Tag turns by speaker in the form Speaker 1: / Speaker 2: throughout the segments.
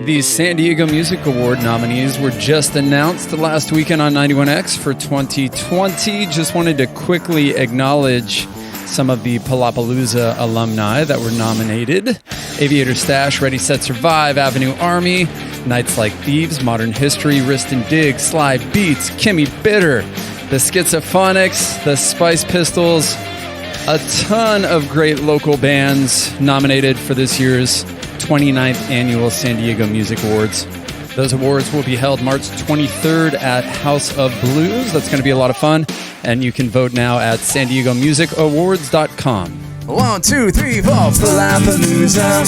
Speaker 1: The San Diego Music Award nominees were just announced last weekend on 91X for 2020. Just wanted to quickly acknowledge some of the Palapalooza alumni that were nominated. Aviator Stash, Ready, Set, Survive, Avenue Army, Nights Like Thieves, Modern History, Wrist and Dig, Sly Beats, Kimmy Bitter, the Schizophonics, the Spice Pistols, a ton of great local bands nominated for this year's 29th Annual San Diego Music Awards. Those awards will be held March 23rd at House of Blues. That's going to be a lot of fun, and you can vote now at san diego music awards.com.
Speaker 2: 1, 2, 3, 4. Palapalooza,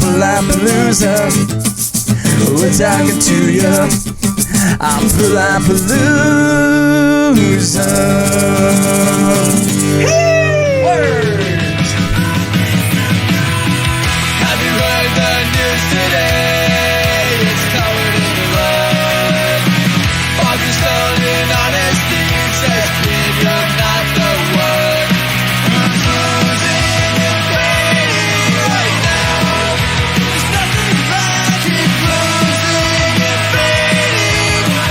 Speaker 2: Palapalooza, we're talking to you. I'm Palapalooza. Words. Have you heard the news today? It's covered in blood. Father Stone in honesty says clean, you're not the one who's losing and fading right now. There's nothing left, keep losing and fading.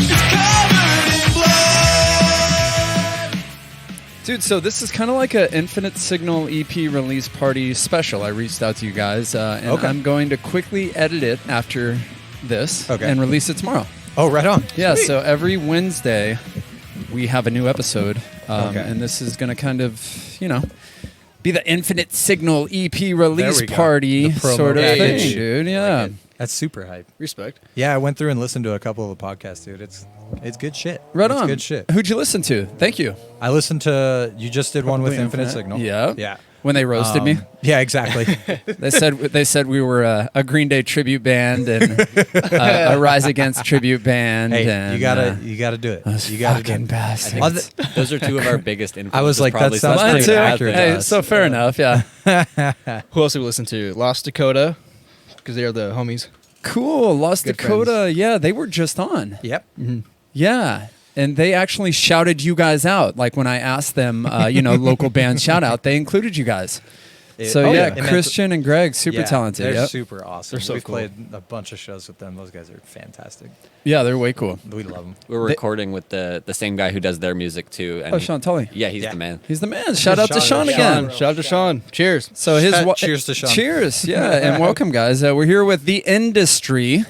Speaker 2: It's covered in blood.
Speaker 1: Dude, so this is kind of like an Infinite Signal EP release party special. I reached out to you guys, and
Speaker 3: Okay.
Speaker 1: I'm going to quickly edit it after this
Speaker 3: Okay.
Speaker 1: and release it tomorrow.
Speaker 3: Oh, right on.
Speaker 1: Yeah, so every Wednesday we have a new episode,
Speaker 3: Okay.
Speaker 1: and this is going to kind of, be the Infinite Signal EP release
Speaker 3: we go.
Speaker 1: party
Speaker 3: The promo
Speaker 1: sort of
Speaker 3: package.
Speaker 1: thing, dude. Yeah.
Speaker 3: That's super hype.
Speaker 4: Respect.
Speaker 3: Yeah, I went through and listened to a couple of the podcasts, dude. It's good shit.
Speaker 1: Right
Speaker 3: it's
Speaker 1: on.
Speaker 3: good shit.
Speaker 1: Who'd you listen to? Thank you.
Speaker 3: I listened to, you just did one with
Speaker 1: Probably
Speaker 3: Infinite Signal.
Speaker 1: Yeah.
Speaker 3: Yeah.
Speaker 1: When they roasted me.
Speaker 3: Yeah, exactly.
Speaker 1: They said we were a Green Day tribute band and a Rise Against tribute band.
Speaker 3: Hey,
Speaker 1: and,
Speaker 3: you gotta do it.
Speaker 1: those
Speaker 3: You gotta do
Speaker 1: fucking
Speaker 3: it.
Speaker 1: bastards.
Speaker 5: Those are two of our biggest influences.
Speaker 3: I was like, that
Speaker 5: probably
Speaker 3: sounds
Speaker 5: since
Speaker 1: Mine
Speaker 3: pretty
Speaker 1: too.
Speaker 3: accurate to
Speaker 1: Hey,
Speaker 3: us.
Speaker 1: so fair enough. Yeah.
Speaker 4: Who else did we listen to? Lost Dakota, because they are the homies.
Speaker 1: Cool. Lost
Speaker 4: Good
Speaker 1: Dakota.
Speaker 4: friends.
Speaker 1: Yeah, they were just on.
Speaker 3: Yep.
Speaker 1: Yeah. And they actually shouted you guys out. Like when I asked them, local band shout out, they included you guys. So
Speaker 3: It meant
Speaker 1: Christian and Greg, super
Speaker 3: yeah,
Speaker 1: talented.
Speaker 3: They're
Speaker 1: Yep.
Speaker 3: super awesome.
Speaker 4: They're so
Speaker 3: We've
Speaker 4: cool.
Speaker 3: played a bunch of shows with them. Those guys are fantastic.
Speaker 1: Yeah, they're way cool.
Speaker 3: We love them.
Speaker 5: we were recording with the same guy who does their music too. And
Speaker 1: Oh, Sean Tully.
Speaker 5: Yeah, he's
Speaker 3: Yeah.
Speaker 5: the man.
Speaker 1: He's the man. Shout out to Sean again.
Speaker 4: Shout out to Sean. Cheers.
Speaker 1: So
Speaker 3: Cheers to Sean.
Speaker 1: Cheers, yeah, and welcome, guys. We're here with the Industry,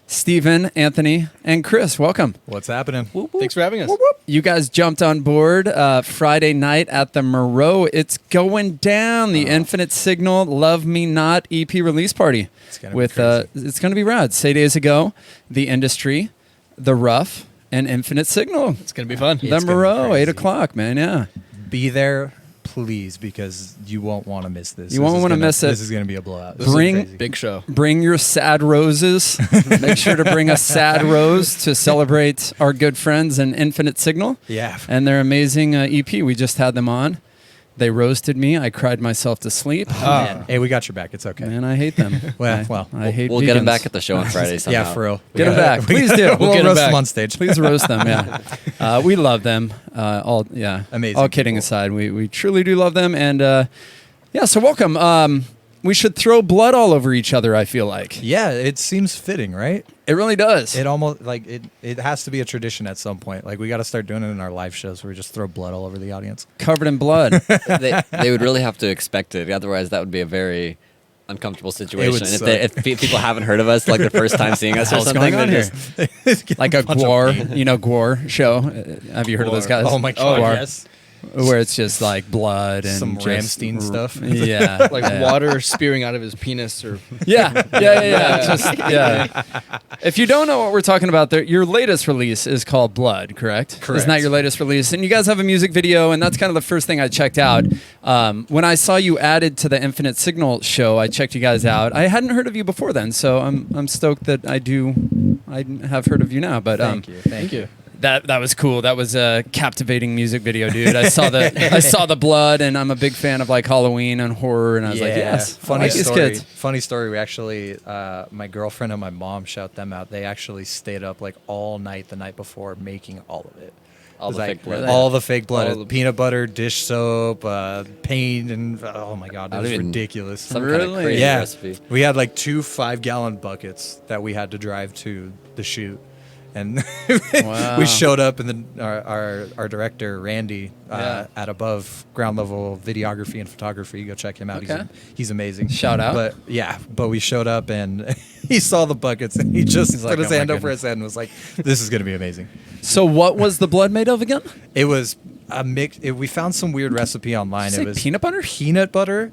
Speaker 1: Stephen, Anthony, and Chris. Welcome.
Speaker 3: What's happening?
Speaker 4: Thanks for having us.
Speaker 1: You guys jumped on board Friday night at the Merrow. It's going down. The Infinite Signal Love Me Not EP release party.
Speaker 3: It's gonna be crazy.
Speaker 1: It's gonna be rad. Say days ago, the Industry, the Rough, and Infinite Signal.
Speaker 4: It's going to be fun.
Speaker 1: The
Speaker 3: It's gonna be
Speaker 1: Merrow,
Speaker 3: crazy.
Speaker 1: 8:00, man. Yeah.
Speaker 3: Be there, please, because you won't want to miss this.
Speaker 1: You won't
Speaker 3: This is
Speaker 1: wanna
Speaker 3: gonna-
Speaker 1: miss it.
Speaker 3: This is going to be a blowout.
Speaker 4: This is a
Speaker 1: Bring-
Speaker 4: big show.
Speaker 1: Bring your sad roses. Make sure to bring a sad rose to celebrate our good friends in Infinite Signal
Speaker 3: Yeah.
Speaker 1: and their amazing EP. We just had them on. They roasted me. I cried myself to sleep.
Speaker 3: Hey, we got your back. It's okay.
Speaker 1: Man, I hate them.
Speaker 3: Well,
Speaker 1: I hate
Speaker 5: We'll get him
Speaker 1: vegans.
Speaker 5: back at the show on Friday somehow.
Speaker 3: Yeah, for real.
Speaker 1: Get them back. Please do.
Speaker 3: We'll
Speaker 4: get 'em
Speaker 3: roast
Speaker 4: back.
Speaker 3: them on stage.
Speaker 1: Please roast them. Yeah, we love them.
Speaker 3: Amazing
Speaker 1: All kidding
Speaker 3: people.
Speaker 1: aside, we truly do love them. And so welcome. We should throw blood all over each other. I feel like
Speaker 3: Yeah, it seems fitting, right?
Speaker 1: it really does.
Speaker 3: It almost like it has to be a tradition at some point. Like we got to start doing it in our live shows where we just throw blood all over the audience.
Speaker 1: Covered in blood.
Speaker 5: they would really have to expect it. Otherwise, that would be a very uncomfortable situation. If,
Speaker 3: suck.
Speaker 5: if people haven't heard of us, like the first time seeing us or
Speaker 1: What's
Speaker 5: something,
Speaker 1: going on
Speaker 5: they're
Speaker 1: here?
Speaker 5: just
Speaker 1: Like a Gwar, Gwar show. Have you heard of those guys?
Speaker 3: Oh my god!
Speaker 1: Gwar.
Speaker 3: Yes.
Speaker 1: Where it's just like blood and
Speaker 3: Some
Speaker 1: just
Speaker 3: Ramstein stuff.
Speaker 1: Yeah,
Speaker 4: Like
Speaker 1: yeah.
Speaker 4: water spewing out of his penis or
Speaker 1: Yeah. Just, yeah. If you don't know what we're talking about, your latest release is called Blood, correct?
Speaker 3: Correct.
Speaker 1: Isn't that your latest release? And you guys have a music video, and that's kind of the first thing I checked out. When I saw you added to the Infinite Signal show, I checked you guys out. I hadn't heard of you before then, so I'm stoked that I have heard of you now. But
Speaker 3: Thank you. Thank you.
Speaker 1: That was cool. That was a captivating music video, dude. I saw the blood, and I'm a big fan of like Halloween and horror, and I was like, yes,
Speaker 3: funny
Speaker 1: I like these
Speaker 3: story.
Speaker 1: kids.
Speaker 3: Funny story. We actually, my girlfriend and my mom shout them out. They actually stayed up like all night the night before making all of it.
Speaker 5: All the fake blood.
Speaker 3: All the fake blood.
Speaker 4: All the-
Speaker 3: Peanut butter, dish soap, paint, and oh my god, it was ridiculous.
Speaker 5: Some kind of
Speaker 1: Really?
Speaker 5: crazy
Speaker 3: Yeah,
Speaker 5: recipe.
Speaker 3: we had like 2 5-gallon buckets that we had to drive to the shoot, and
Speaker 1: Wow.
Speaker 3: we showed up, and then our director Randy at Above Ground Level Videography and Photography. Go check him out.
Speaker 1: Okay.
Speaker 3: He's amazing.
Speaker 1: Shout out.
Speaker 3: But we showowed up and he saw the buckets and he just
Speaker 1: He's
Speaker 3: put
Speaker 1: like,
Speaker 3: his
Speaker 1: "Oh my
Speaker 3: hand over
Speaker 1: goodness."
Speaker 3: his head and was like, "This is gonna be amazing."
Speaker 1: So what was the blood made of again?
Speaker 3: It was a mix. We found some weird recipe online.
Speaker 1: Did you
Speaker 3: It
Speaker 1: say
Speaker 3: was
Speaker 1: peanut butter?
Speaker 3: peanut butter.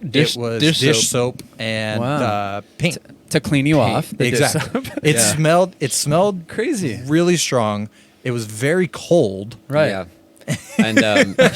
Speaker 4: Dish-
Speaker 3: it was
Speaker 4: dish
Speaker 3: dish soap and
Speaker 1: Wow.
Speaker 3: paint.
Speaker 1: To clean you off. the dish
Speaker 3: Exactly.
Speaker 1: soap.
Speaker 3: It smelled. It smelled
Speaker 1: Crazy.
Speaker 3: really strong. It was very cold.
Speaker 1: Right.
Speaker 5: Yeah. And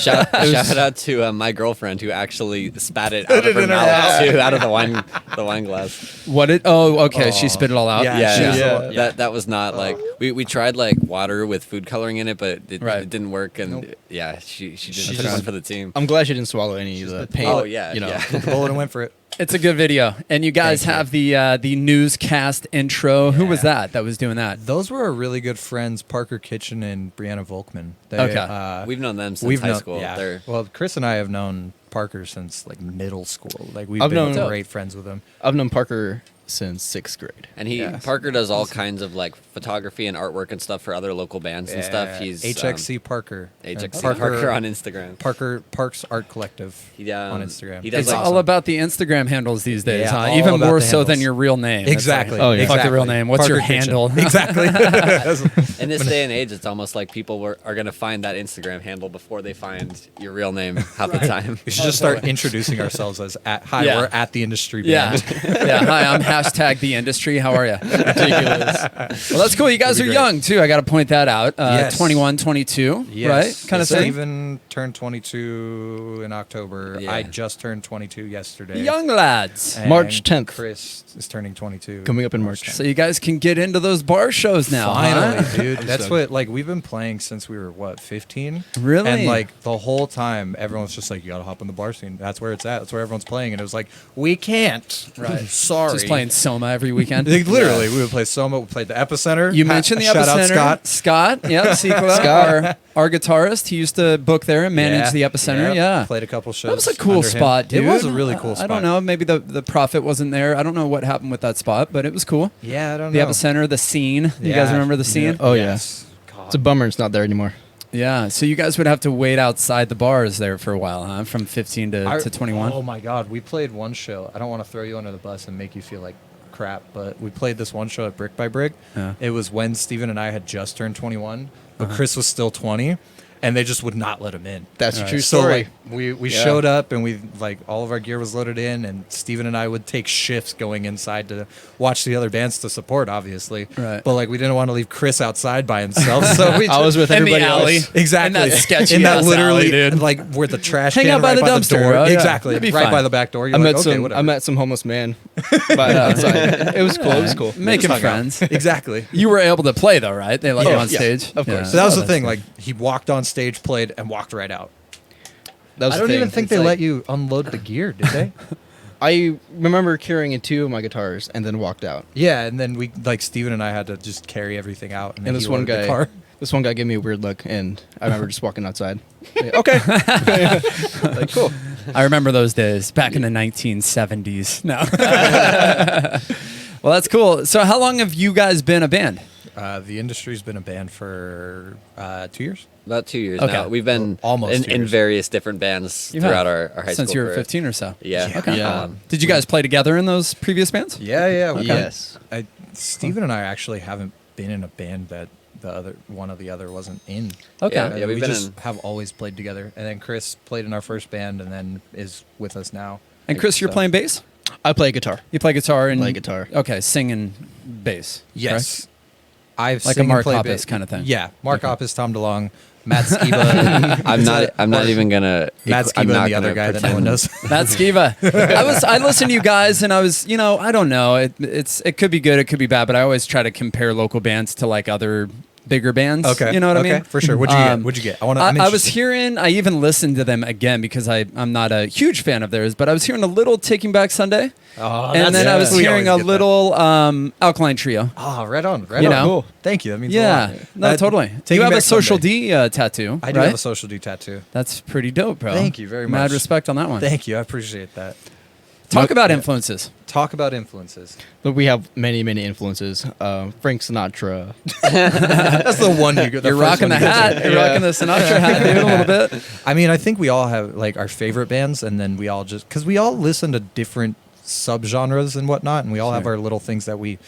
Speaker 5: shout out to my girlfriend who actually spat it out of her mouth too, out of the wine glass.
Speaker 1: What did? Oh, okay. She spit it all out.
Speaker 3: Yeah,
Speaker 5: Yeah,
Speaker 3: yeah.
Speaker 5: that was not like we tried like water with food coloring in it, but it didn't work. And yeah, she just took one for the team.
Speaker 4: I'm glad she didn't swallow any of the paint.
Speaker 5: Oh yeah,
Speaker 4: you know.
Speaker 5: yeah.
Speaker 3: Took the bullet and went for it.
Speaker 1: It's a good video, and you guys
Speaker 3: Thank you.
Speaker 1: have the newscast intro. Who was that was doing that?
Speaker 3: Those were our really good friends, Parker Kitchen and Brianna Volkman. They,
Speaker 1: Okay.
Speaker 5: We've known them since high school.
Speaker 3: Yeah.
Speaker 5: They're
Speaker 3: Well, Chris and I have known Parker since like middle school. Like we've
Speaker 4: I've
Speaker 3: been
Speaker 4: known-
Speaker 3: great friends with him.
Speaker 4: I've known Parker since 6th grade.
Speaker 5: and Parker does all kinds of like photography and artwork and stuff for other local bands and stuff. He's
Speaker 3: HXC Parker.
Speaker 5: HXC
Speaker 3: And
Speaker 5: Parker on Instagram.
Speaker 3: Parks Art Collective
Speaker 5: He,
Speaker 3: on Instagram.
Speaker 5: he does
Speaker 1: It's
Speaker 5: like
Speaker 1: all about the Instagram handles these days,
Speaker 3: Yeah,
Speaker 1: huh?
Speaker 3: all
Speaker 1: Even
Speaker 3: about
Speaker 1: more
Speaker 3: the
Speaker 1: so than
Speaker 3: handles.
Speaker 1: your real name. It's
Speaker 3: Exactly.
Speaker 1: like,
Speaker 4: Oh, yeah.
Speaker 1: Fuck the
Speaker 3: Exactly.
Speaker 1: real name. What's your
Speaker 3: Parker Kitchen.
Speaker 1: handle?
Speaker 3: Exactly.
Speaker 5: in this day and age, it's almost like people are gonna find that Instagram handle before they find your real name half the time.
Speaker 3: We should just start introducing ourselves as hi,
Speaker 1: Yeah.
Speaker 3: we're at the industry
Speaker 1: Yeah.
Speaker 3: band.
Speaker 1: Yeah. Hi, I'm hashtag the industry. How are you? Ridiculous. Well, that's cool. You guys are
Speaker 3: That'd be great.
Speaker 1: young, too. I got to point that out.
Speaker 3: Yes.
Speaker 1: 21, 22, right? Kind of thing.
Speaker 3: Steven turned 22 in October.
Speaker 5: Yeah.
Speaker 3: I just turned 22 yesterday.
Speaker 1: Young lads.
Speaker 3: And
Speaker 4: March 10th.
Speaker 3: Chris is turning 22.
Speaker 4: Coming up in March.
Speaker 1: So you guys can get into those bar shows now.
Speaker 3: Finally,
Speaker 1: huh?
Speaker 3: dude. That's
Speaker 4: stoked.
Speaker 3: what, like, we've been playing since we were, 15?
Speaker 1: Really?
Speaker 3: And, like, the whole time, everyone's just like, you gotta hop on the bar scene. That's where it's at. That's where everyone's playing. And it was like, we can't. Right. Sorry.
Speaker 1: Just playing Soma every weekend.
Speaker 3: Like, literally, we would play Soma. We played the Epicenter.
Speaker 1: You mentioned the
Speaker 3: Shout
Speaker 1: Epicenter.
Speaker 3: out Scott.
Speaker 1: Scott, yeah, Scott, our guitarist. He used to book there and manage the Epicenter. Yeah.
Speaker 3: Played a couple shows.
Speaker 1: That was a cool
Speaker 3: under him.
Speaker 1: spot, dude.
Speaker 3: It was a really cool spot.
Speaker 1: I don't know. Maybe the profit wasn't there. I don't know what happened with that spot, but it was cool.
Speaker 3: Yeah, I don't
Speaker 1: The
Speaker 3: know.
Speaker 1: Epicenter, the scene. You guys
Speaker 3: Yeah.
Speaker 1: remember the scene?
Speaker 4: Oh,
Speaker 3: Yes. God.
Speaker 4: It's a bummer it's not there anymore.
Speaker 1: Yeah. So you guys would have to wait outside the bars there for a while, huh? From 15 to 21.
Speaker 3: Oh my God, we played one show. I don't want to throw you under the bus and make you feel like crap, but we played this one show at Brick by Brick.
Speaker 1: Yeah.
Speaker 3: It was when Steven and I had just turned 21, but Chris was still 20, and they just would not let him in.
Speaker 4: That's a true
Speaker 3: So
Speaker 4: story.
Speaker 3: like we showed up and we like all of our gear was loaded in, and Steven and I would take shifts going inside to watch the other bands to support, obviously.
Speaker 1: Right.
Speaker 3: But like we didn't want to leave Chris outside by himself, so we
Speaker 4: I was with
Speaker 1: In the
Speaker 4: everybody
Speaker 1: alley.
Speaker 4: else.
Speaker 3: Exactly.
Speaker 1: In that sketchy
Speaker 3: in that
Speaker 1: ass
Speaker 3: literally
Speaker 1: alley, dude.
Speaker 3: like where the trash
Speaker 1: Hang
Speaker 3: can
Speaker 1: out by
Speaker 3: right
Speaker 1: the
Speaker 3: by
Speaker 1: dumpster,
Speaker 3: door.
Speaker 1: oh, yeah.
Speaker 3: Exactly.
Speaker 1: That'd be
Speaker 3: Right
Speaker 1: fine.
Speaker 3: by the back door. You're
Speaker 4: I
Speaker 3: like,
Speaker 4: met
Speaker 3: okay,
Speaker 4: some.
Speaker 3: whatever.
Speaker 4: I met some homeless man by outside. It was cool. It was cool.
Speaker 1: Making
Speaker 3: hung out.
Speaker 1: friends.
Speaker 3: Exactly.
Speaker 1: You were able to play though, right? They let you
Speaker 3: Yeah.
Speaker 1: on
Speaker 3: Yeah,
Speaker 1: stage.
Speaker 4: of course.
Speaker 3: So that was
Speaker 1: Oh,
Speaker 3: the thing.
Speaker 1: that's
Speaker 3: Like he walked on stage, played, and walked right out.
Speaker 4: That was
Speaker 3: I
Speaker 4: the
Speaker 3: don't even
Speaker 4: thing.
Speaker 3: think
Speaker 4: It's
Speaker 3: they
Speaker 4: like-
Speaker 3: let you unload the gear, did they?
Speaker 4: I remember carrying two of my guitars and then walked out.
Speaker 3: Yeah, and then we like Steven and I had to just carry everything out. And, then
Speaker 4: And this
Speaker 3: he
Speaker 4: one
Speaker 3: loaded the
Speaker 4: guy,
Speaker 3: car.
Speaker 4: this one guy gave me a weird look, and I remember just walking outside. Yeah, okay, like cool.
Speaker 1: I remember those days back in the 1970s. No. Well, that's cool. So, how long have you guys been a band?
Speaker 3: The industry's been a band for 2 years.
Speaker 5: About 2 years
Speaker 1: Okay.
Speaker 5: now. We've been
Speaker 3: Almost 2
Speaker 5: in
Speaker 3: years.
Speaker 5: various different bands
Speaker 1: You
Speaker 5: throughout
Speaker 1: have?
Speaker 5: our high
Speaker 1: Since
Speaker 5: school
Speaker 1: you were
Speaker 5: career.
Speaker 1: 15 or so.
Speaker 5: Yeah.
Speaker 3: Okay.
Speaker 4: Yeah.
Speaker 1: Did you guys play together in those previous bands?
Speaker 3: Yeah. we-
Speaker 4: Yes.
Speaker 3: Steven and I actually haven't been in a band that one of the other wasn't in.
Speaker 1: Okay.
Speaker 5: Yeah, we've
Speaker 3: we
Speaker 5: been
Speaker 3: just
Speaker 5: in-
Speaker 3: have always played together. And then Chris played in our first band, and then is with us now.
Speaker 1: And Chris, you're
Speaker 3: So-
Speaker 1: playing bass?
Speaker 4: I play guitar.
Speaker 1: You play guitar and
Speaker 4: Play guitar.
Speaker 1: Okay, sing and bass.
Speaker 3: Yes. I've
Speaker 1: Like a
Speaker 3: sing and
Speaker 1: Mark
Speaker 3: play
Speaker 1: Hoppus
Speaker 3: bass.
Speaker 1: kind of thing.
Speaker 3: Yeah, Mark Hoppus, Tom DeLonge, Matt Skiba.
Speaker 5: I'm not even gonna.
Speaker 3: Matt
Speaker 5: I'm
Speaker 3: Skiba
Speaker 5: not
Speaker 3: and the other
Speaker 5: gonna
Speaker 3: guy that no one knows.
Speaker 1: That's Skiva. I listened to you guys and I was, I don't know. It could be good, it could be bad, but I always try to compare local bands to like other bigger bands.
Speaker 3: Okay.
Speaker 1: You know what I
Speaker 3: Okay,
Speaker 1: mean?
Speaker 3: for sure. What'd you get? What'd you get? I'm
Speaker 1: I was
Speaker 3: interested.
Speaker 1: hearing, I even listened to them again because I'm not a huge fan of theirs, but I was hearing a little Taking Back Sunday.
Speaker 3: Oh,
Speaker 1: And then I was
Speaker 3: we
Speaker 1: hearing a
Speaker 3: always get that.
Speaker 1: little Alkaline Trio.
Speaker 3: Oh, right on. Right
Speaker 1: You
Speaker 3: on.
Speaker 1: know?
Speaker 3: Cool. Thank you. That means a
Speaker 1: Yeah.
Speaker 3: lot.
Speaker 1: No, totally.
Speaker 3: Taking
Speaker 1: You have
Speaker 3: Back
Speaker 1: a Social
Speaker 3: Sunday.
Speaker 1: D tattoo,
Speaker 3: I do
Speaker 1: right?
Speaker 3: have a Social D tattoo.
Speaker 1: That's pretty dope, bro.
Speaker 3: Thank you very
Speaker 1: Mad
Speaker 3: much.
Speaker 1: respect on that one.
Speaker 3: Thank you. I appreciate that.
Speaker 1: Talk about
Speaker 3: Yeah.
Speaker 1: influences.
Speaker 3: Talk about influences.
Speaker 4: But we have many, many influences. Frank Sinatra.
Speaker 3: That's the one you get.
Speaker 1: You're rocking the hat. You're rocking the Sinatra hat, dude, a little bit.
Speaker 3: I mean, I think we all have like our favorite bands, and then we all just because we all listen to different subgenres and whatnot, and we all have
Speaker 1: Sure.
Speaker 3: our little things that we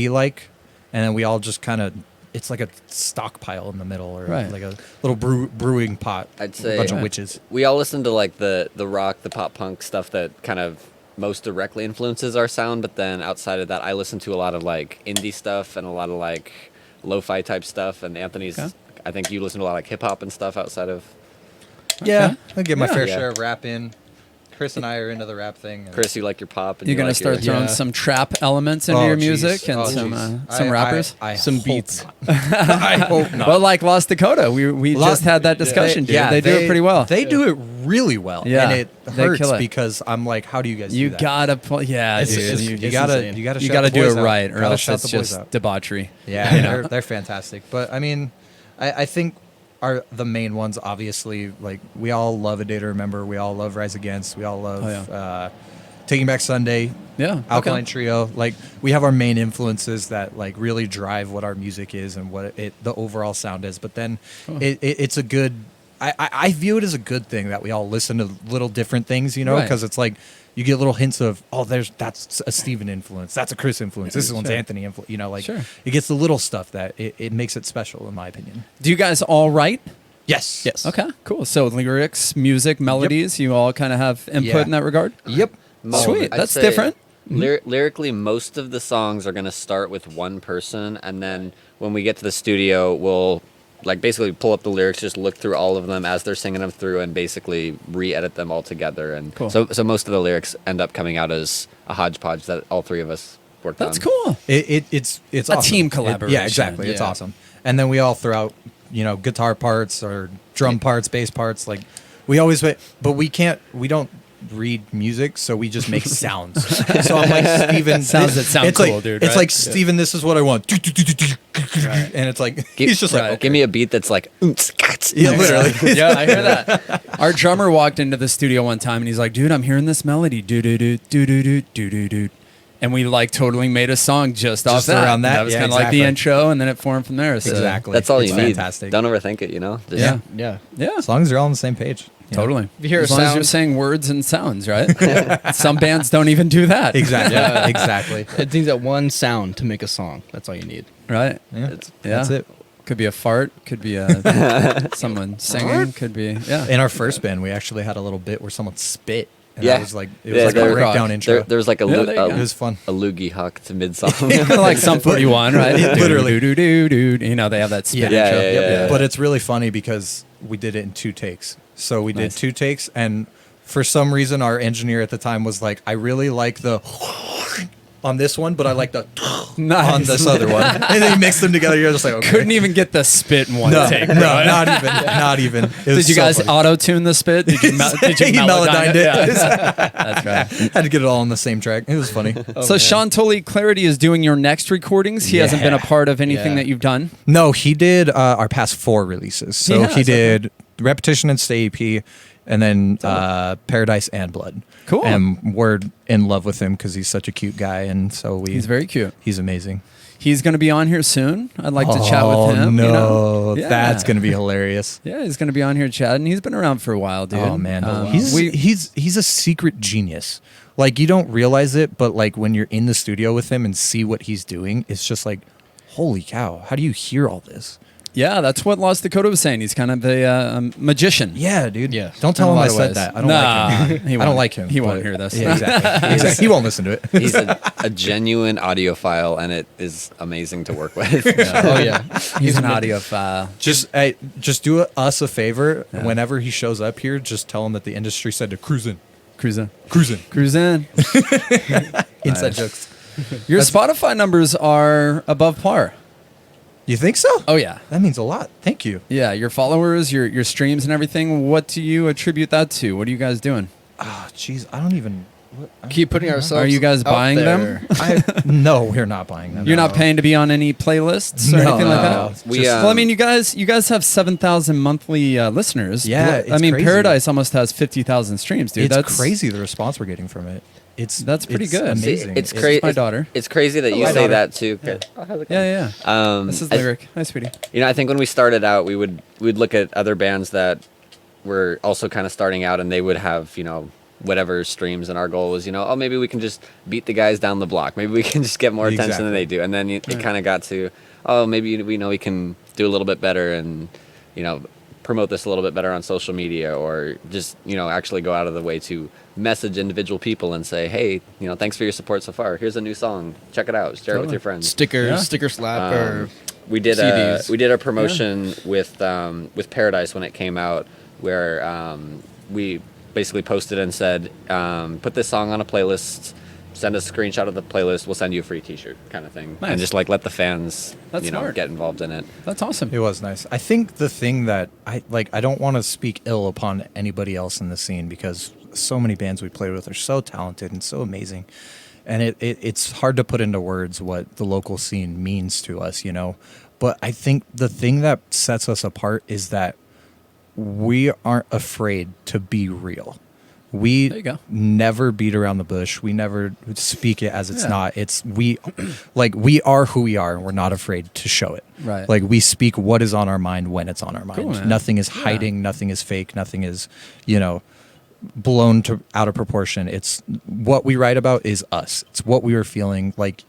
Speaker 3: like, and then we all just kind of. It's like a stockpile in the middle, or
Speaker 1: Right.
Speaker 3: like a little brewing pot.
Speaker 5: I'd say
Speaker 3: a bunch
Speaker 1: Right.
Speaker 3: of witches.
Speaker 5: we all listen to like the rock, the pop punk stuff that kind of most directly influences our sound. But then outside of that, I listen to a lot of like indie stuff and a lot of like lo-fi type stuff. And Anthony's,
Speaker 1: Okay.
Speaker 5: I think you listen to a lot of like hip hop and stuff outside of
Speaker 3: Yeah, I get my
Speaker 1: Yeah.
Speaker 3: fair
Speaker 5: Yeah.
Speaker 3: share of rap in. Chris and I are into the rap thing. and-
Speaker 5: Chris. You like your pop, and
Speaker 1: You're
Speaker 5: you
Speaker 1: gonna
Speaker 5: like
Speaker 1: start
Speaker 5: your,
Speaker 1: throwing
Speaker 4: Yeah.
Speaker 1: some trap elements into
Speaker 3: Oh,
Speaker 1: your
Speaker 3: jeez.
Speaker 1: music and
Speaker 3: Oh,
Speaker 1: some
Speaker 3: jeez.
Speaker 1: rappers.
Speaker 3: I
Speaker 4: Some
Speaker 3: hope
Speaker 4: beats.
Speaker 3: not. I hope not.
Speaker 1: Well, like Lost Dakota, we
Speaker 3: Lost-
Speaker 1: just had that discussion, dude.
Speaker 3: Yeah,
Speaker 1: they do it pretty well.
Speaker 3: They do it really well.
Speaker 1: Yeah,
Speaker 3: and it
Speaker 1: they
Speaker 3: hurts
Speaker 1: kill it.
Speaker 3: because I'm like, how do you guys
Speaker 1: You
Speaker 3: do that?
Speaker 1: gotta pull, yeah,
Speaker 3: It's-
Speaker 1: dude.
Speaker 3: it's-
Speaker 1: you,
Speaker 3: you gotta
Speaker 4: insane.
Speaker 3: you gotta
Speaker 1: you
Speaker 3: shout
Speaker 1: gotta
Speaker 3: the
Speaker 1: do
Speaker 3: boys
Speaker 1: it
Speaker 3: out.
Speaker 1: right, or
Speaker 3: Gotta
Speaker 1: else
Speaker 3: shout
Speaker 1: it's
Speaker 3: the boys
Speaker 1: just
Speaker 3: out.
Speaker 1: debauchery.
Speaker 3: Yeah,
Speaker 1: you know?
Speaker 3: they're fantastic. But I mean, I think are the main ones. Obviously, like we all love A Day to Remember. We all love Rise Against. We all love Taking Back Sunday.
Speaker 1: Yeah,
Speaker 3: Alkaline
Speaker 1: okay.
Speaker 3: Trio. Like we have our main influences that like really drive what our music is and what the overall sound is. But then
Speaker 1: Cool.
Speaker 3: it's a good. I view it as a good thing that we all listen to little different things, you know,
Speaker 1: Right.
Speaker 3: because it's like you get little hints of that's a Steven influence, that's a Chris influence, this one's
Speaker 1: Sure.
Speaker 3: Anthony influence, you know, like
Speaker 1: Sure.
Speaker 3: it gets the little stuff that it makes it special in my opinion.
Speaker 1: Do you guys all write?
Speaker 3: Yes.
Speaker 4: Yes.
Speaker 1: Okay, cool. So lyrics, music, melodies, you all kind of have input
Speaker 3: Yeah.
Speaker 1: in that regard?
Speaker 3: Yep.
Speaker 1: Sweet,
Speaker 5: I'd
Speaker 1: that's
Speaker 5: say
Speaker 1: different.
Speaker 5: Lyrically, most of the songs are going to start with one person, and then when we get to the studio, we'll like basically pull up the lyrics, just look through all of them as they're singing them through, and basically re-edit them all together. And
Speaker 1: Cool.
Speaker 5: so most of the lyrics end up coming out as a hodgepodge that all three of us worked on.
Speaker 1: That's cool.
Speaker 3: It's
Speaker 1: A
Speaker 3: awesome.
Speaker 1: team
Speaker 3: Yeah,
Speaker 1: collaboration.
Speaker 3: exactly. It's
Speaker 1: Yeah.
Speaker 3: awesome. And then we all throw out, you know, guitar parts or drum parts, bass parts. Like we always, but we don't read music, so we just make sounds. So I'm like, Steven,
Speaker 1: Sounds that sound
Speaker 3: it's
Speaker 1: cool,
Speaker 3: like,
Speaker 1: dude,
Speaker 3: It's
Speaker 1: right?
Speaker 3: like, Steven, this is what I want. And it's like, he's just like, okay.
Speaker 5: Give me a beat that's like,
Speaker 3: Yeah, literally.
Speaker 1: Yeah, I hear that. Our drummer walked into the studio one time and he's like, "Dude, I'm hearing this melody, do do do do do do do do do," and we like totally made a song just off that.
Speaker 3: around that?
Speaker 1: That was
Speaker 3: Yeah,
Speaker 1: kind of like the
Speaker 3: exactly.
Speaker 1: intro, and then it formed from there. So.
Speaker 3: Exactly.
Speaker 5: that's all
Speaker 3: It's
Speaker 5: you need.
Speaker 3: fantastic.
Speaker 5: Don't overthink it, you know? Just-
Speaker 1: Yeah.
Speaker 4: Yeah.
Speaker 1: Yeah.
Speaker 3: As long as you're all on the same page. you know?
Speaker 1: Totally.
Speaker 4: If you hear
Speaker 1: as
Speaker 4: a
Speaker 1: long as
Speaker 4: sound-
Speaker 1: you're saying words and sounds, right? Some bands don't even do that.
Speaker 3: Exactly. Exactly.
Speaker 4: It needs that one sound to make a song. That's all you need.
Speaker 1: Right.
Speaker 3: Yeah.
Speaker 5: It's-
Speaker 3: That's
Speaker 1: Yeah.
Speaker 3: it.
Speaker 1: Could be a fart. Could be someone singing. Could be
Speaker 3: In our first band, we actually had a little bit where someone spit. And
Speaker 5: Yeah.
Speaker 3: it was like
Speaker 5: Yeah,
Speaker 3: a
Speaker 5: there-
Speaker 3: breakdown intro.
Speaker 5: There was like a,
Speaker 1: Yeah, there you go.
Speaker 3: It was fun.
Speaker 5: a loogie huck to mid-song.
Speaker 1: like some 41, right?
Speaker 3: Literally.
Speaker 1: Do do do do. You know they have that spin
Speaker 3: Yeah.
Speaker 1: intro.
Speaker 5: Yeah,
Speaker 1: Yep,
Speaker 5: yeah,
Speaker 1: yep.
Speaker 3: But it's really funny because we did it in 2 takes. So we did
Speaker 1: Nice.
Speaker 3: 2 takes, and for some reason, our engineer at the time was like, "I really like the on this one, but I like the
Speaker 1: Nice.
Speaker 3: on this other one." And then you mix them together. You're just like, okay.
Speaker 1: Couldn't even get the spit in one
Speaker 3: no,
Speaker 1: take.
Speaker 3: no,
Speaker 1: bro.
Speaker 3: not even. It was
Speaker 1: Did you
Speaker 3: so
Speaker 1: guys
Speaker 3: funny.
Speaker 1: auto tune the spit? Did you, did you
Speaker 3: He
Speaker 1: melodyne
Speaker 3: melodined it.
Speaker 1: Yeah. That's right.
Speaker 3: Had to get it all on the same track. It was funny.
Speaker 1: So Sean Tully Clarity is doing your next recordings. He hasn't been a
Speaker 3: Yeah.
Speaker 1: part of anything
Speaker 4: Yeah.
Speaker 1: that you've done.
Speaker 3: No, he did our past 4 releases. So
Speaker 1: has,
Speaker 3: he
Speaker 1: okay.
Speaker 3: did Repetition and Stay EP, and then Paradise and Blood.
Speaker 1: Cool.
Speaker 3: And we're in love with him because he's such a cute guy, and so
Speaker 1: He's very cute.
Speaker 3: he's amazing.
Speaker 1: He's going to be on here soon. I'd like to chat with him.
Speaker 3: No,
Speaker 1: you know?
Speaker 3: that's gonna be hilarious.
Speaker 1: Yeah, he's going to be on here chatting. He's been around for a while, dude.
Speaker 3: Oh man,
Speaker 1: He's
Speaker 3: he's a secret genius. Like you don't realize it, but like when you're in the studio with him and see what he's doing, it's just like, holy cow! How do you hear all this?
Speaker 1: yeah, that's what Lost Dakota was saying. He's kind of a magician.
Speaker 3: Yeah, dude.
Speaker 4: Yeah.
Speaker 3: Don't
Speaker 1: In
Speaker 3: tell
Speaker 1: a
Speaker 3: him
Speaker 1: lot
Speaker 3: I
Speaker 1: of
Speaker 3: said
Speaker 1: ways.
Speaker 3: that. I don't
Speaker 1: Nah,
Speaker 3: like him.
Speaker 1: he
Speaker 3: I
Speaker 1: won't-
Speaker 3: don't like him.
Speaker 1: he won't
Speaker 3: but-
Speaker 1: hear this.
Speaker 3: Yeah, exactly. Exactly. He won't listen to it.
Speaker 5: He's a genuine audiophile, and it is amazing to work with.
Speaker 4: Oh yeah.
Speaker 1: He's an audiophile.
Speaker 3: Just do us a favor. Whenever he shows up here, just tell him that the industry said to cruise in.
Speaker 1: Cruising.
Speaker 3: Cruise in.
Speaker 1: Cruise in.
Speaker 3: Inside jokes.
Speaker 1: Your Spotify numbers are above par.
Speaker 3: You think so?
Speaker 1: Oh yeah.
Speaker 3: That means a lot. Thank you.
Speaker 1: Yeah, your followers, your streams and everything. What do you attribute that to? What are you guys doing?
Speaker 3: Oh, jeez. I don't even...
Speaker 4: Keep putting ourselves.
Speaker 1: Are you guys
Speaker 4: out
Speaker 1: buying
Speaker 4: there.
Speaker 1: them?
Speaker 3: No, we're not buying them.
Speaker 1: You're not paying to be on any playlists or
Speaker 3: No,
Speaker 1: anything like
Speaker 3: no.
Speaker 1: that.
Speaker 5: We,
Speaker 1: Well, I mean, you guys have 7,000 monthly listeners.
Speaker 3: Yeah,
Speaker 1: I
Speaker 3: it's
Speaker 1: mean,
Speaker 3: crazy.
Speaker 1: Paradise almost has 50,000 streams, dude.
Speaker 3: It's
Speaker 1: That's
Speaker 3: crazy the response we're getting from it.
Speaker 1: That's pretty
Speaker 3: it's
Speaker 1: good.
Speaker 3: Amazing.
Speaker 5: It's
Speaker 1: It's
Speaker 5: crazy.
Speaker 1: my daughter.
Speaker 5: It's crazy that you
Speaker 3: my
Speaker 5: say
Speaker 3: daughter.
Speaker 5: that too.
Speaker 1: Yeah, yeah. This is Lyric. Hi, sweetie.
Speaker 5: You know, I think when we started out, we'd look at other bands that were also kind of starting out, and they would have, you know, whatever streams, and our goal was, you know, oh, maybe we can just beat the guys down the block. Maybe we can just get more attention than they do. And then it kind of got to, oh, maybe we know we can do a little bit better and, you know, promote this a little bit better on social media, or just, you know, actually go out of the way to message individual people and say, hey, you know, thanks for your support so far. Here's a new song. Check it out. Share it with your friends.
Speaker 4: Stickers, sticker slap, or
Speaker 5: We did
Speaker 4: CDs.
Speaker 5: a promotion with Paradise when it came out, where we basically posted and said, put this song on a playlist, send us a screenshot of the playlist, we'll send you a free T-shirt, kind of thing,
Speaker 1: Nice.
Speaker 5: and just like let the fans,
Speaker 1: That's
Speaker 5: you know,
Speaker 1: smart.
Speaker 5: get involved in it.
Speaker 1: That's awesome.
Speaker 3: It was nice. I think the thing that I don't want to speak ill upon anybody else in the scene, because so many bands we played with are so talented and so amazing. And it's hard to put into words what the local scene means to us, you know. But I think the thing that sets us apart is that we aren't afraid to be real.
Speaker 1: There you
Speaker 3: We
Speaker 1: go.
Speaker 3: never beat around the bush. We never speak it as it's
Speaker 1: Yeah.
Speaker 3: not. We are who we are, and we're not afraid to show it.
Speaker 1: Right.
Speaker 3: Like, we speak what is on our mind when it's on our mind.
Speaker 1: Cool, man.
Speaker 3: Nothing is
Speaker 1: Yeah.
Speaker 3: hiding. Nothing is fake. Nothing is, you know, blown out of proportion. It's what we write about is us. It's what we are feeling. Like,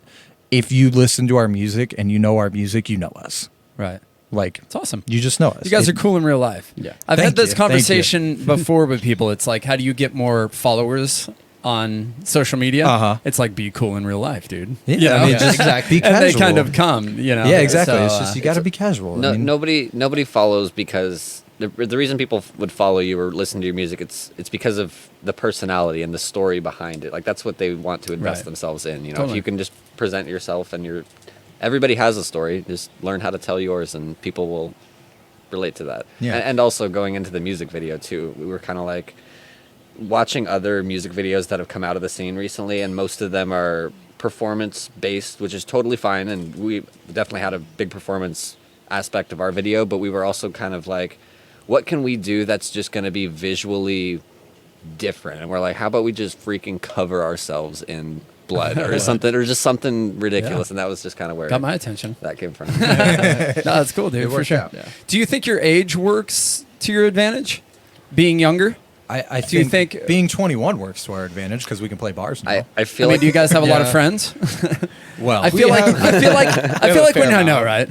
Speaker 3: if you listen to our music and you know our music, you know us.
Speaker 1: Right.
Speaker 3: Like,
Speaker 1: It's awesome.
Speaker 3: you just know us.
Speaker 1: You guys are cool in real life.
Speaker 4: Yeah.
Speaker 1: I've
Speaker 3: Thank
Speaker 1: had this
Speaker 3: you.
Speaker 1: conversation before with people. It's like, how do you get more followers on social media?
Speaker 3: Uh-huh.
Speaker 1: It's like, be cool in real life, dude.
Speaker 3: Yeah,
Speaker 1: You
Speaker 3: I
Speaker 1: know?
Speaker 3: mean, just
Speaker 4: Exactly.
Speaker 3: be
Speaker 1: and they
Speaker 3: casual.
Speaker 1: kind of come, you know.
Speaker 3: Yeah, exactly.
Speaker 1: So,
Speaker 3: It's just you got to be casual.
Speaker 5: No,
Speaker 3: I mean,
Speaker 5: nobody follows because the reason people would follow you or listen to your music, it's because of the personality and the story behind it. Like, that's what they want to invest
Speaker 1: Right.
Speaker 5: themselves in. You know,
Speaker 1: Totally.
Speaker 5: if you can just present yourself and everybody has a story. Just learn how to tell yours, and people will relate to that.
Speaker 3: Yeah.
Speaker 5: And also going into the music video too, we were kind of like watching other music videos that have come out of the scene recently, and most of them are performance based, which is totally fine. And we definitely had a big performance aspect of our video, but we were also kind of like, what can we do that's just going to be visually different? And we're like, how about we just freaking cover ourselves in blood or something, or just something ridiculous?
Speaker 1: Yeah.
Speaker 5: And that was just kind of where
Speaker 1: Got my attention.
Speaker 5: that came from.
Speaker 1: No, that's cool, dude,
Speaker 3: It
Speaker 1: for
Speaker 3: worked
Speaker 1: sure.
Speaker 3: out. Yeah.
Speaker 1: Do you think your age works to your advantage? Being younger?
Speaker 3: I
Speaker 1: Do you think-
Speaker 3: being 21 works to our advantage because we can play bars now?
Speaker 5: I
Speaker 1: I
Speaker 5: feel
Speaker 1: mean,
Speaker 5: like
Speaker 1: do you guys have a lot of
Speaker 4: Yeah.
Speaker 1: friends?
Speaker 3: well,
Speaker 1: I feel like
Speaker 3: fair
Speaker 1: I know,
Speaker 3: amount.
Speaker 1: right?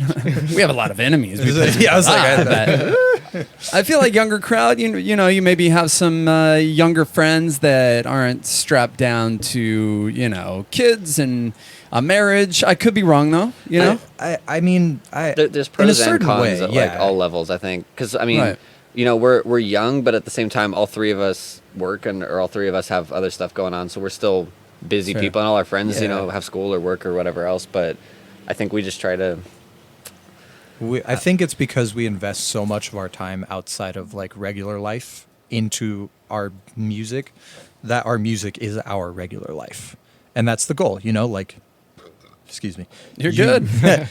Speaker 1: We have a lot of enemies. We play
Speaker 3: Yeah, I was like,
Speaker 1: but I feel like younger crowd. You know, you maybe have some younger friends that aren't strapped down to kids and a marriage. I could be wrong though. You know,
Speaker 3: I mean,
Speaker 5: there's
Speaker 3: in a
Speaker 5: pros and
Speaker 3: certain
Speaker 5: cons
Speaker 3: way,
Speaker 5: at
Speaker 3: yeah.
Speaker 5: like all levels, I think. Because I mean,
Speaker 1: Right.
Speaker 5: we're young, but at the same time, all three of us work, or all three of us have other stuff going on, so we're still busy
Speaker 3: Fair.
Speaker 5: people, and all our friends,
Speaker 3: Yeah.
Speaker 5: have school or work or whatever else. But I think we just try to.
Speaker 3: I think it's because we invest so much of our time outside of like regular life into our music, that our music is our regular life, and that's the goal. Like, excuse me,
Speaker 1: you're good.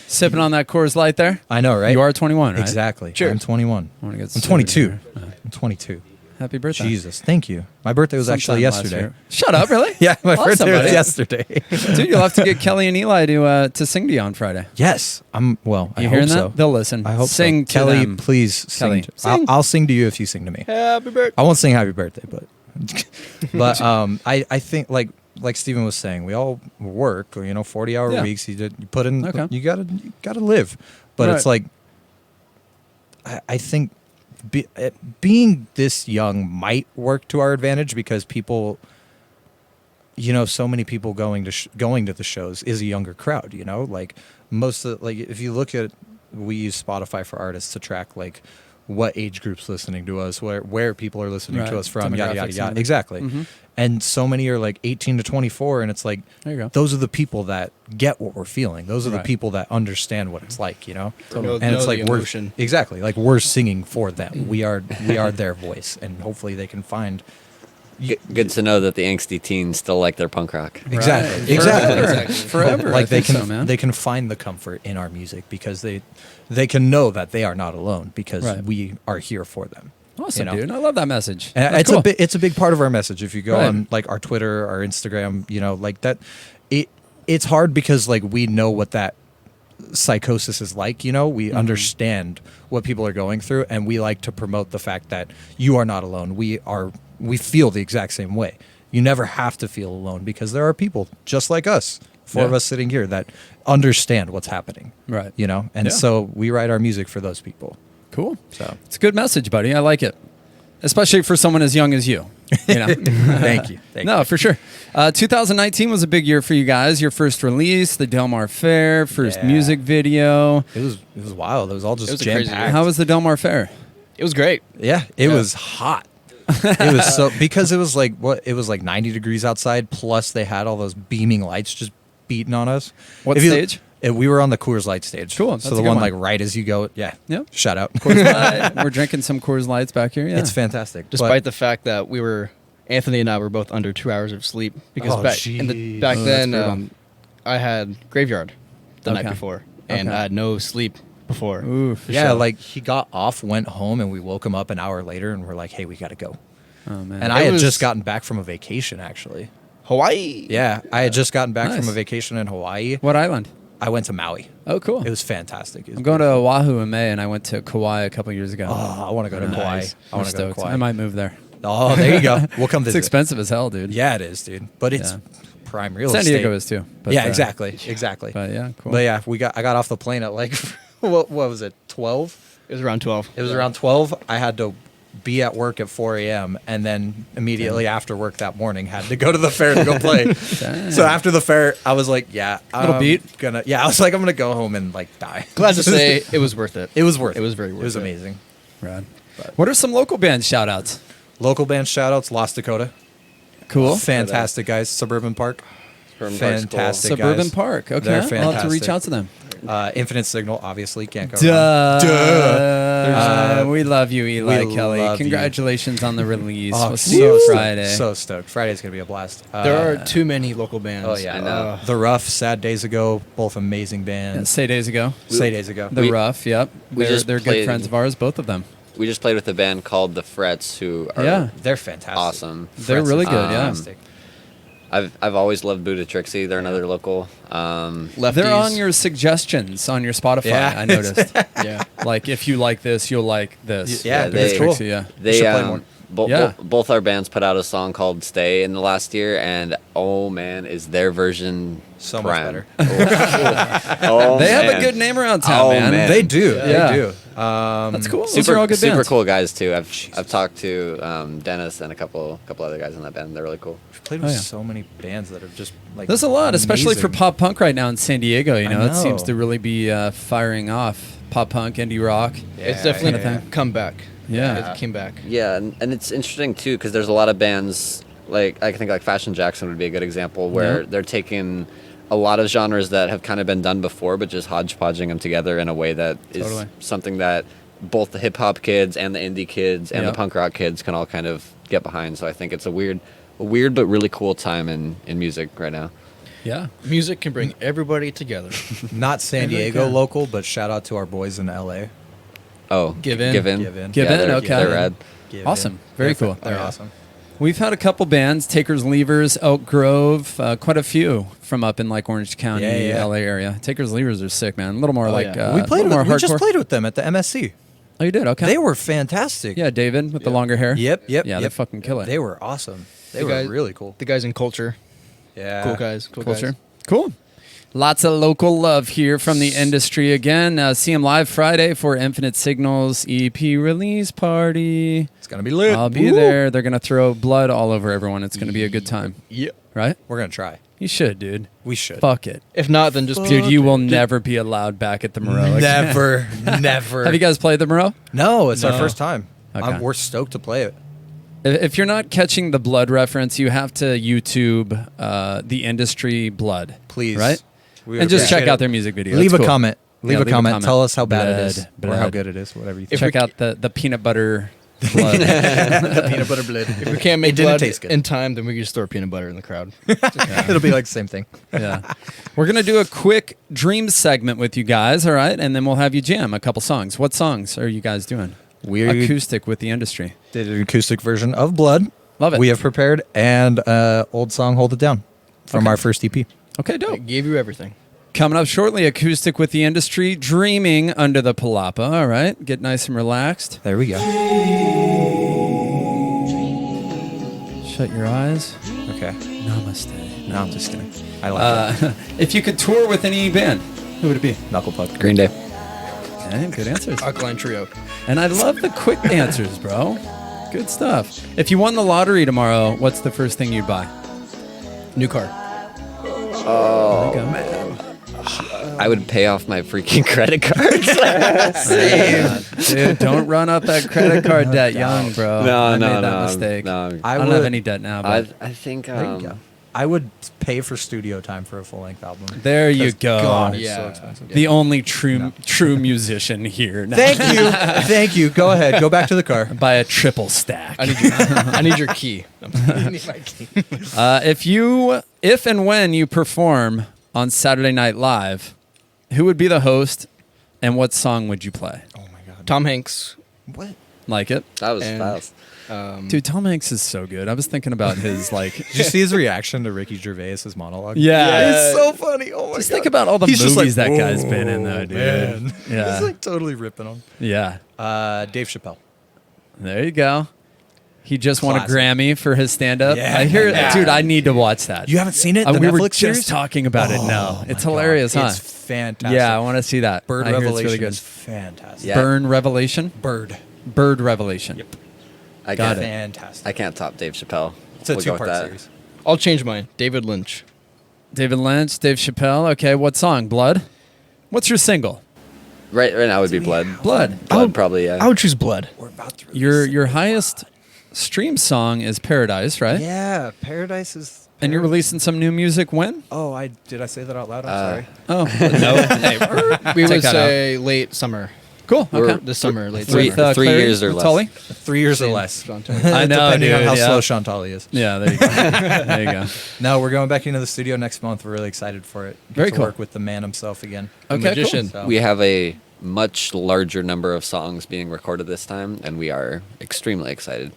Speaker 1: Sipping on that Coors Light there.
Speaker 3: I know, right?
Speaker 1: You are 21, right?
Speaker 3: Exactly.
Speaker 1: Cheers.
Speaker 3: I'm 21.
Speaker 1: I wanna get
Speaker 3: I'm
Speaker 1: sober
Speaker 3: 22.
Speaker 1: here.
Speaker 3: I'm 22.
Speaker 1: Happy birthday.
Speaker 3: Jesus, thank you. My birthday was actually
Speaker 1: Sometime last
Speaker 3: yesterday.
Speaker 1: year. Shut up, really?
Speaker 3: Yeah, my
Speaker 1: Awesome,
Speaker 3: birthday was
Speaker 1: buddy.
Speaker 3: yesterday.
Speaker 1: Dude, you'll have to get Kelly and Eli to sing to you on Friday.
Speaker 3: Yes, well. I
Speaker 1: You
Speaker 3: hope
Speaker 1: hearing that?
Speaker 3: so.
Speaker 1: They'll listen.
Speaker 3: I hope
Speaker 1: Sing
Speaker 3: so.
Speaker 1: to
Speaker 3: Kelly,
Speaker 1: them.
Speaker 3: please
Speaker 1: Kelly,
Speaker 3: sing.
Speaker 1: sing.
Speaker 3: I'll sing to you if you sing to me.
Speaker 4: Happy birthday.
Speaker 3: I won't sing happy birthday, but I think like Steven was saying, we all work, 40-hour
Speaker 1: Yeah.
Speaker 3: weeks. You put in,
Speaker 1: Okay.
Speaker 3: you gotta live, but
Speaker 1: Right.
Speaker 3: it's like I think being this young might work to our advantage because people, so many people going to the shows is a younger crowd. Like most of if you look at, we use Spotify for artists to track like what age groups listening to us, where people are listening
Speaker 1: Right.
Speaker 3: to us from, yada yada
Speaker 1: Demographics
Speaker 3: yada.
Speaker 1: and
Speaker 3: Exactly.
Speaker 1: Mhm.
Speaker 3: And so many are like 18 to 24, and it's like
Speaker 1: There you go.
Speaker 3: those are the people that get what we're feeling. Those are the
Speaker 1: Right.
Speaker 3: people that understand what it's like, you know.
Speaker 4: Totally.
Speaker 3: And it's
Speaker 4: Know
Speaker 3: like
Speaker 4: the
Speaker 3: we're
Speaker 4: emotion.
Speaker 3: exactly like we're singing for them. We are their voice, and hopefully they can find
Speaker 5: Good to know that the angsty teens still like their punk rock.
Speaker 3: exactly
Speaker 1: Right.
Speaker 3: exactly
Speaker 1: Forever. Forever.
Speaker 3: like
Speaker 1: I
Speaker 3: they
Speaker 1: think
Speaker 3: can
Speaker 1: so, man.
Speaker 3: they can find the comfort in our music because they can know that they are not alone because
Speaker 1: Right.
Speaker 3: we are here for them.
Speaker 1: Awesome,
Speaker 3: you know?
Speaker 1: dude. I love that message.
Speaker 3: And
Speaker 1: That's cool.
Speaker 3: it's a big part of our message. If you go
Speaker 1: Right.
Speaker 3: on like our Twitter, our Instagram, you know, like that, it's hard because like we know what that psychosis is like. You know, we understand what people are going through, and we like to promote the fact that you are not alone. We feel the exact same way. You never have to feel alone because there are people just like us, four of
Speaker 1: Yeah.
Speaker 3: us sitting here that understand what's happening.
Speaker 1: Right.
Speaker 3: You know, and
Speaker 1: Yeah.
Speaker 3: so we write our music for those people.
Speaker 1: Cool.
Speaker 3: So
Speaker 1: It's a good message, buddy. I like it. Especially for someone as young as you. You know?
Speaker 3: thank you. Thank
Speaker 1: No, for sure. 2019 was a big year for you guys. Your first release, the Del Mar Fair, first
Speaker 3: Yeah.
Speaker 1: music video.
Speaker 3: It was wild. It was all just
Speaker 4: It was a
Speaker 3: jam
Speaker 4: crazy
Speaker 3: packed.
Speaker 4: year.
Speaker 1: How was the Del Mar Fair?
Speaker 4: It was great.
Speaker 3: Yeah, it
Speaker 4: Yeah.
Speaker 3: was hot. It was so because it was like 90 degrees outside. Plus they had all those beaming lights just beating on us.
Speaker 1: What
Speaker 3: If you-
Speaker 1: stage?
Speaker 3: We were on the Coors Light stage.
Speaker 1: Cool, that's
Speaker 3: So
Speaker 1: a
Speaker 3: the
Speaker 1: good
Speaker 3: one
Speaker 1: one.
Speaker 3: like right as you go. Yeah.
Speaker 1: Yep.
Speaker 3: Shout out.
Speaker 1: Coors Light. We're drinking some Coors Lights back here. Yeah.
Speaker 3: It's fantastic.
Speaker 4: Despite the fact that Anthony and I were both under 2 hours of sleep because
Speaker 3: Oh,
Speaker 4: back
Speaker 3: jeez.
Speaker 4: back
Speaker 1: Oh, that's
Speaker 4: then
Speaker 1: brutal.
Speaker 4: I had graveyard the night
Speaker 1: Okay.
Speaker 4: before, and
Speaker 1: Okay.
Speaker 4: I had no sleep before.
Speaker 1: Ooh, for
Speaker 3: yeah,
Speaker 1: sure.
Speaker 3: like he got off, went home, and we woke him up an hour later, and we're like, "Hey, we got to go."
Speaker 1: Oh, man.
Speaker 3: And I had
Speaker 4: was-
Speaker 3: just gotten back from a vacation, actually.
Speaker 4: Hawaii.
Speaker 3: Yeah, I had just gotten back
Speaker 1: Nice.
Speaker 3: from a vacation in Hawaii.
Speaker 1: What island?
Speaker 3: I went to Maui.
Speaker 1: Oh, cool.
Speaker 3: It was fantastic. It was
Speaker 1: I'm going to Oahu in May, and I went to Kauai a couple years ago.
Speaker 3: Oh, I want to go to
Speaker 1: Nice.
Speaker 3: Kauai. I
Speaker 1: I'm
Speaker 3: want to go to
Speaker 1: stoked.
Speaker 3: Kauai.
Speaker 1: I might move there.
Speaker 3: Oh, there you go. We'll come
Speaker 1: It's
Speaker 3: visit.
Speaker 1: expensive as hell, dude.
Speaker 3: Yeah, it is, dude. But it's
Speaker 1: Yeah.
Speaker 3: prime real
Speaker 1: San
Speaker 3: estate.
Speaker 1: Diego is too. But,
Speaker 3: Yeah, exactly.
Speaker 1: But yeah, cool.
Speaker 3: But yeah, I got off the plane at like what was it? 12?
Speaker 4: It was around 12.
Speaker 3: It was around 12. I had to be at work at 4 a.m. and then immediately after work that morning had to go to the fair to go play.
Speaker 1: Damn.
Speaker 3: So after the fair, I was like, yeah,
Speaker 1: Little
Speaker 3: I'm
Speaker 1: beat?
Speaker 3: I was like, I'm gonna go home and like die.
Speaker 4: Glad to say it was worth it.
Speaker 3: It was worth it.
Speaker 4: It was very worth
Speaker 3: It was
Speaker 4: it.
Speaker 3: amazing.
Speaker 1: Rad. What are some local band shout outs?
Speaker 3: Local band shout outs, Lost Dakota.
Speaker 1: Cool.
Speaker 3: Fantastic guys. Suburban Park.
Speaker 5: Suburban Park's cool.
Speaker 3: Fantastic.
Speaker 1: Suburban
Speaker 3: guys.
Speaker 1: Park. Okay.
Speaker 3: They're
Speaker 1: I'll have to reach
Speaker 3: fantastic.
Speaker 1: out to them.
Speaker 3: Infinite Signal, obviously, can't go
Speaker 1: Duh.
Speaker 3: wrong.
Speaker 1: We love you, Eli
Speaker 3: we
Speaker 1: Kelly.
Speaker 3: love you.
Speaker 1: Congratulations on the release.
Speaker 3: Oh,
Speaker 1: we'll see you
Speaker 3: stoked.
Speaker 1: Friday.
Speaker 3: So stoked. Friday's gonna be a blast.
Speaker 4: There are too many local bands.
Speaker 3: Oh yeah,
Speaker 5: I know.
Speaker 3: The Rough, Sad Days Ago, both amazing
Speaker 1: Yeah,
Speaker 3: bands.
Speaker 1: say days ago.
Speaker 3: Say Days Ago.
Speaker 1: The
Speaker 5: We-
Speaker 1: Rough, yep.
Speaker 5: we
Speaker 1: They're,
Speaker 5: just
Speaker 1: they're good
Speaker 5: played-
Speaker 1: friends of ours, both of them.
Speaker 5: We just played with a band called The Frets, who are
Speaker 1: Yeah.
Speaker 3: They're fantastic.
Speaker 5: awesome.
Speaker 1: They're really good, yeah.
Speaker 3: Fantastic.
Speaker 5: I've always loved Buddha Trixie. They're another local.
Speaker 4: Lefties.
Speaker 1: They're on your suggestions on your Spotify,
Speaker 3: Yeah.
Speaker 1: I noticed.
Speaker 4: Yeah.
Speaker 1: Like, if you like this, you'll like this.
Speaker 3: Yeah,
Speaker 5: Yeah,
Speaker 3: it's
Speaker 5: they-
Speaker 3: cool.
Speaker 1: Trixie, yeah.
Speaker 5: They
Speaker 3: should play more.
Speaker 1: Yeah.
Speaker 5: both our bands put out a song called "Stay" in the last year, and oh man, is their version
Speaker 3: So much
Speaker 5: prime.
Speaker 3: better.
Speaker 5: Oh,
Speaker 1: They have a
Speaker 5: man.
Speaker 1: good name around town,
Speaker 5: Oh,
Speaker 1: man.
Speaker 5: man.
Speaker 3: They do.
Speaker 1: Yeah.
Speaker 3: They do.
Speaker 1: That's cool. Those
Speaker 5: Super,
Speaker 1: are all good
Speaker 5: super
Speaker 1: bands.
Speaker 5: cool guys too. I've talked to Dennis and a couple other guys in that band. They're really cool.
Speaker 3: We've played
Speaker 1: Oh,
Speaker 3: with
Speaker 1: yeah.
Speaker 3: so many bands that are just like.
Speaker 1: There's a lot, especially for
Speaker 3: amazing.
Speaker 1: pop punk right now in San Diego. You
Speaker 3: I
Speaker 1: know, it seems
Speaker 3: know.
Speaker 1: to really be firing off. Pop punk, indie rock.
Speaker 4: It's
Speaker 3: Yeah,
Speaker 4: definitely
Speaker 1: yeah.
Speaker 4: come back.
Speaker 1: Yeah.
Speaker 4: It came back.
Speaker 5: Yeah, and it's interesting too because there's a lot of bands like I think like Fashion Jackson would be a good example where
Speaker 1: Yeah.
Speaker 5: they're taking a lot of genres that have kind of been done before, but just hodgepodging them together in a way that is
Speaker 1: Totally.
Speaker 5: something that both the hip hop kids and the indie kids and
Speaker 1: Yep.
Speaker 5: the punk rock kids can all kind of get behind. So I think it's a weird but really cool time in music right now.
Speaker 1: Yeah.
Speaker 4: Music can bring everybody together.
Speaker 3: Not San
Speaker 1: They really
Speaker 3: Diego
Speaker 1: can.
Speaker 3: local, but shout out to our boys in LA.
Speaker 5: Oh,
Speaker 1: Give In.
Speaker 5: Give In.
Speaker 3: Give In.
Speaker 1: Give
Speaker 5: Yeah,
Speaker 1: In,
Speaker 5: they're-
Speaker 1: okay.
Speaker 5: They're rad.
Speaker 3: Give
Speaker 1: Awesome.
Speaker 3: In.
Speaker 1: Very
Speaker 3: They're
Speaker 1: cool.
Speaker 3: They're
Speaker 4: Oh, yeah.
Speaker 3: awesome.
Speaker 1: We've had a couple bands, Takers Leavers, Elk Grove, quite a few from up in like Orange County,
Speaker 3: Yeah, yeah.
Speaker 1: LA area. Takers Leavers are sick, man. A little more
Speaker 4: Oh,
Speaker 1: like
Speaker 4: yeah.
Speaker 3: We played.
Speaker 1: a little more
Speaker 3: We just
Speaker 1: hardcore.
Speaker 3: played with them at the MSC.
Speaker 1: Oh, you did? Okay.
Speaker 3: They were fantastic.
Speaker 1: Yeah, David with the longer hair.
Speaker 3: Yep.
Speaker 1: Yeah, they
Speaker 3: yep.
Speaker 1: fucking kill it.
Speaker 3: They were awesome. They
Speaker 4: The
Speaker 3: were
Speaker 4: guys-
Speaker 3: really cool.
Speaker 4: The guys in Culture.
Speaker 3: Yeah.
Speaker 4: Cool guys. Cool
Speaker 1: Culture.
Speaker 4: guys.
Speaker 1: Cool. Lots of local love here from the industry again. See them live Friday for Infinite Signals EP release party.
Speaker 3: It's gonna be lit.
Speaker 1: I'll be
Speaker 3: Woo.
Speaker 1: there. They're going to throw blood all over everyone. It's going to be a good time.
Speaker 4: Yep.
Speaker 1: Right?
Speaker 3: We're gonna try.
Speaker 1: You should, dude.
Speaker 3: We should.
Speaker 1: Fuck it.
Speaker 4: If not, then just
Speaker 1: Dude, you will never be allowed back at the Merrow. again.
Speaker 3: Never.
Speaker 1: Have you guys played the Merrow?
Speaker 3: No, it's our
Speaker 1: No.
Speaker 3: first time.
Speaker 1: Okay.
Speaker 3: We're stoked to play it.
Speaker 1: If you're not catching the blood reference, you have to YouTube the industry Blood.
Speaker 3: Please.
Speaker 1: Right?
Speaker 3: We
Speaker 1: And just
Speaker 3: appreciate
Speaker 1: check
Speaker 3: it.
Speaker 1: out their music video.
Speaker 3: Leave
Speaker 1: It's
Speaker 3: a
Speaker 1: cool.
Speaker 3: comment. Leave
Speaker 1: Yeah,
Speaker 3: a comment. Tell us how bad it is
Speaker 1: Blood,
Speaker 3: or how
Speaker 1: blood.
Speaker 3: good it is. Whatever you think.
Speaker 1: Check out the peanut butter blood.
Speaker 3: the peanut butter blood.
Speaker 4: If we can't make
Speaker 3: It didn't
Speaker 4: blood
Speaker 3: taste good.
Speaker 4: in time, then we can just throw peanut butter in the crowd.
Speaker 3: It'll be like the same thing.
Speaker 1: Yeah. We're going to do a quick dream segment with you guys, all right? And then we'll have you jam a couple songs. What songs are you guys doing?
Speaker 3: We
Speaker 1: Acoustic with the industry.
Speaker 3: did an acoustic version of Blood.
Speaker 1: Love it.
Speaker 3: We have prepared and old song Hold It Down from
Speaker 1: Okay.
Speaker 3: our first EP.
Speaker 1: Okay,
Speaker 4: I
Speaker 1: dope.
Speaker 4: gave you everything.
Speaker 1: Coming up shortly, Acoustic with the Industry, Dreaming Under the Palapa. All right, get nice and relaxed.
Speaker 3: There we go.
Speaker 1: Shut your eyes.
Speaker 3: Okay.
Speaker 1: Namaste.
Speaker 3: No, I'm just kidding. I like it.
Speaker 1: If you could tour with any band, who would it be?
Speaker 3: Knuckle Puck.
Speaker 5: Green Day.
Speaker 1: Okay, good answers.
Speaker 4: Alkaline Trio.
Speaker 1: And I love the quick answers, bro. Good stuff. If you won the lottery tomorrow, what's the first thing you'd buy?
Speaker 4: New car.
Speaker 1: Oh, man.
Speaker 5: I would pay off my freaking credit cards.
Speaker 1: Dude, don't run up that credit card debt young, bro. I made that mistake.
Speaker 5: No,
Speaker 1: I don't have any debt now, but
Speaker 5: I think.
Speaker 3: There you go. I would pay for studio time for a full length album.
Speaker 1: there you go.
Speaker 3: God, it's
Speaker 4: Yeah.
Speaker 3: so expensive.
Speaker 1: The only true musician here. Now.
Speaker 3: Thank you. Thank you. Go ahead. Go back to the car.
Speaker 1: Buy a triple stack.
Speaker 4: I need your key.
Speaker 1: If and when you perform on Saturday Night Live, who would be the host, and what song would you play?
Speaker 3: Oh my God.
Speaker 4: Tom Hanks.
Speaker 3: What?
Speaker 1: Like it,
Speaker 5: That was
Speaker 4: And-
Speaker 5: fast.
Speaker 1: dude. Tom Hanks is so good. I was thinking about his like.
Speaker 3: Did you see his reaction to Ricky Gervais's monologue?
Speaker 1: Yeah.
Speaker 3: It's so funny. Oh my
Speaker 1: Just
Speaker 3: God.
Speaker 1: think about all the
Speaker 3: He's just
Speaker 1: movies
Speaker 3: like,
Speaker 1: that guy's been in,
Speaker 3: "Whoa,
Speaker 1: though, dude.
Speaker 3: Man.
Speaker 1: Yeah.
Speaker 3: He's like totally ripping on.
Speaker 1: Yeah.
Speaker 3: Dave Chappelle.
Speaker 1: There you go. He just won a
Speaker 3: Classic.
Speaker 1: Grammy for his stand-up.
Speaker 3: Yeah.
Speaker 1: I hear,
Speaker 3: Yeah.
Speaker 1: dude. I need to watch that.
Speaker 3: You haven't seen it? The
Speaker 1: we were
Speaker 3: Netflix
Speaker 1: just
Speaker 3: series?
Speaker 1: talking about it.
Speaker 3: Oh
Speaker 1: No,
Speaker 3: my
Speaker 1: it's
Speaker 3: God.
Speaker 1: hilarious, huh?
Speaker 3: It's fantastic.
Speaker 1: Yeah, I want to see that.
Speaker 3: Bird
Speaker 1: I hear it's
Speaker 3: Revelation
Speaker 1: really good.
Speaker 3: is fantastic.
Speaker 5: Yeah.
Speaker 1: Burn Revelation.
Speaker 3: Bird.
Speaker 1: Bird Revelation.
Speaker 3: Yep.
Speaker 5: I
Speaker 1: Got
Speaker 5: can't,
Speaker 1: it.
Speaker 3: Fantastic.
Speaker 5: I can't top Dave Chappelle.
Speaker 3: It's a
Speaker 5: We'll go with
Speaker 3: two-part
Speaker 5: that.
Speaker 3: series.
Speaker 4: I'll change mine. David Lynch.
Speaker 1: David Lynch, Dave Chappelle. Okay, what song? Blood. What's your single?
Speaker 5: Right now would be Blood.
Speaker 1: Blood.
Speaker 5: Blood, probably. Yeah.
Speaker 4: I would choose Blood.
Speaker 3: We're about to
Speaker 1: Your highest stream song is Paradise, right?
Speaker 3: Yeah, Paradise is.
Speaker 1: And you're releasing some new music when?
Speaker 3: Oh, did I say that out loud? I'm sorry.
Speaker 1: Oh no. Hey,
Speaker 4: We
Speaker 1: take
Speaker 4: would
Speaker 1: that
Speaker 4: say late summer.
Speaker 1: cool.
Speaker 5: We're-
Speaker 1: Okay.
Speaker 4: This summer, late
Speaker 5: Three-
Speaker 4: summer.
Speaker 5: three
Speaker 1: Clary,
Speaker 5: years or
Speaker 1: with
Speaker 5: less.
Speaker 1: Tully?
Speaker 3: 3 years or less.
Speaker 1: I know,
Speaker 3: Depending on
Speaker 1: dude,
Speaker 3: how
Speaker 1: yeah.
Speaker 3: slow Chantal is.
Speaker 1: Yeah, there you go. There you go.
Speaker 3: No, we're going back into the studio next month. We're really excited for it. Get
Speaker 1: Very
Speaker 3: to
Speaker 1: cool.
Speaker 3: Work with the man himself again.
Speaker 1: Okay,
Speaker 4: magician.
Speaker 3: So-
Speaker 5: We have a much larger number of songs being recorded this time, and we are extremely excited.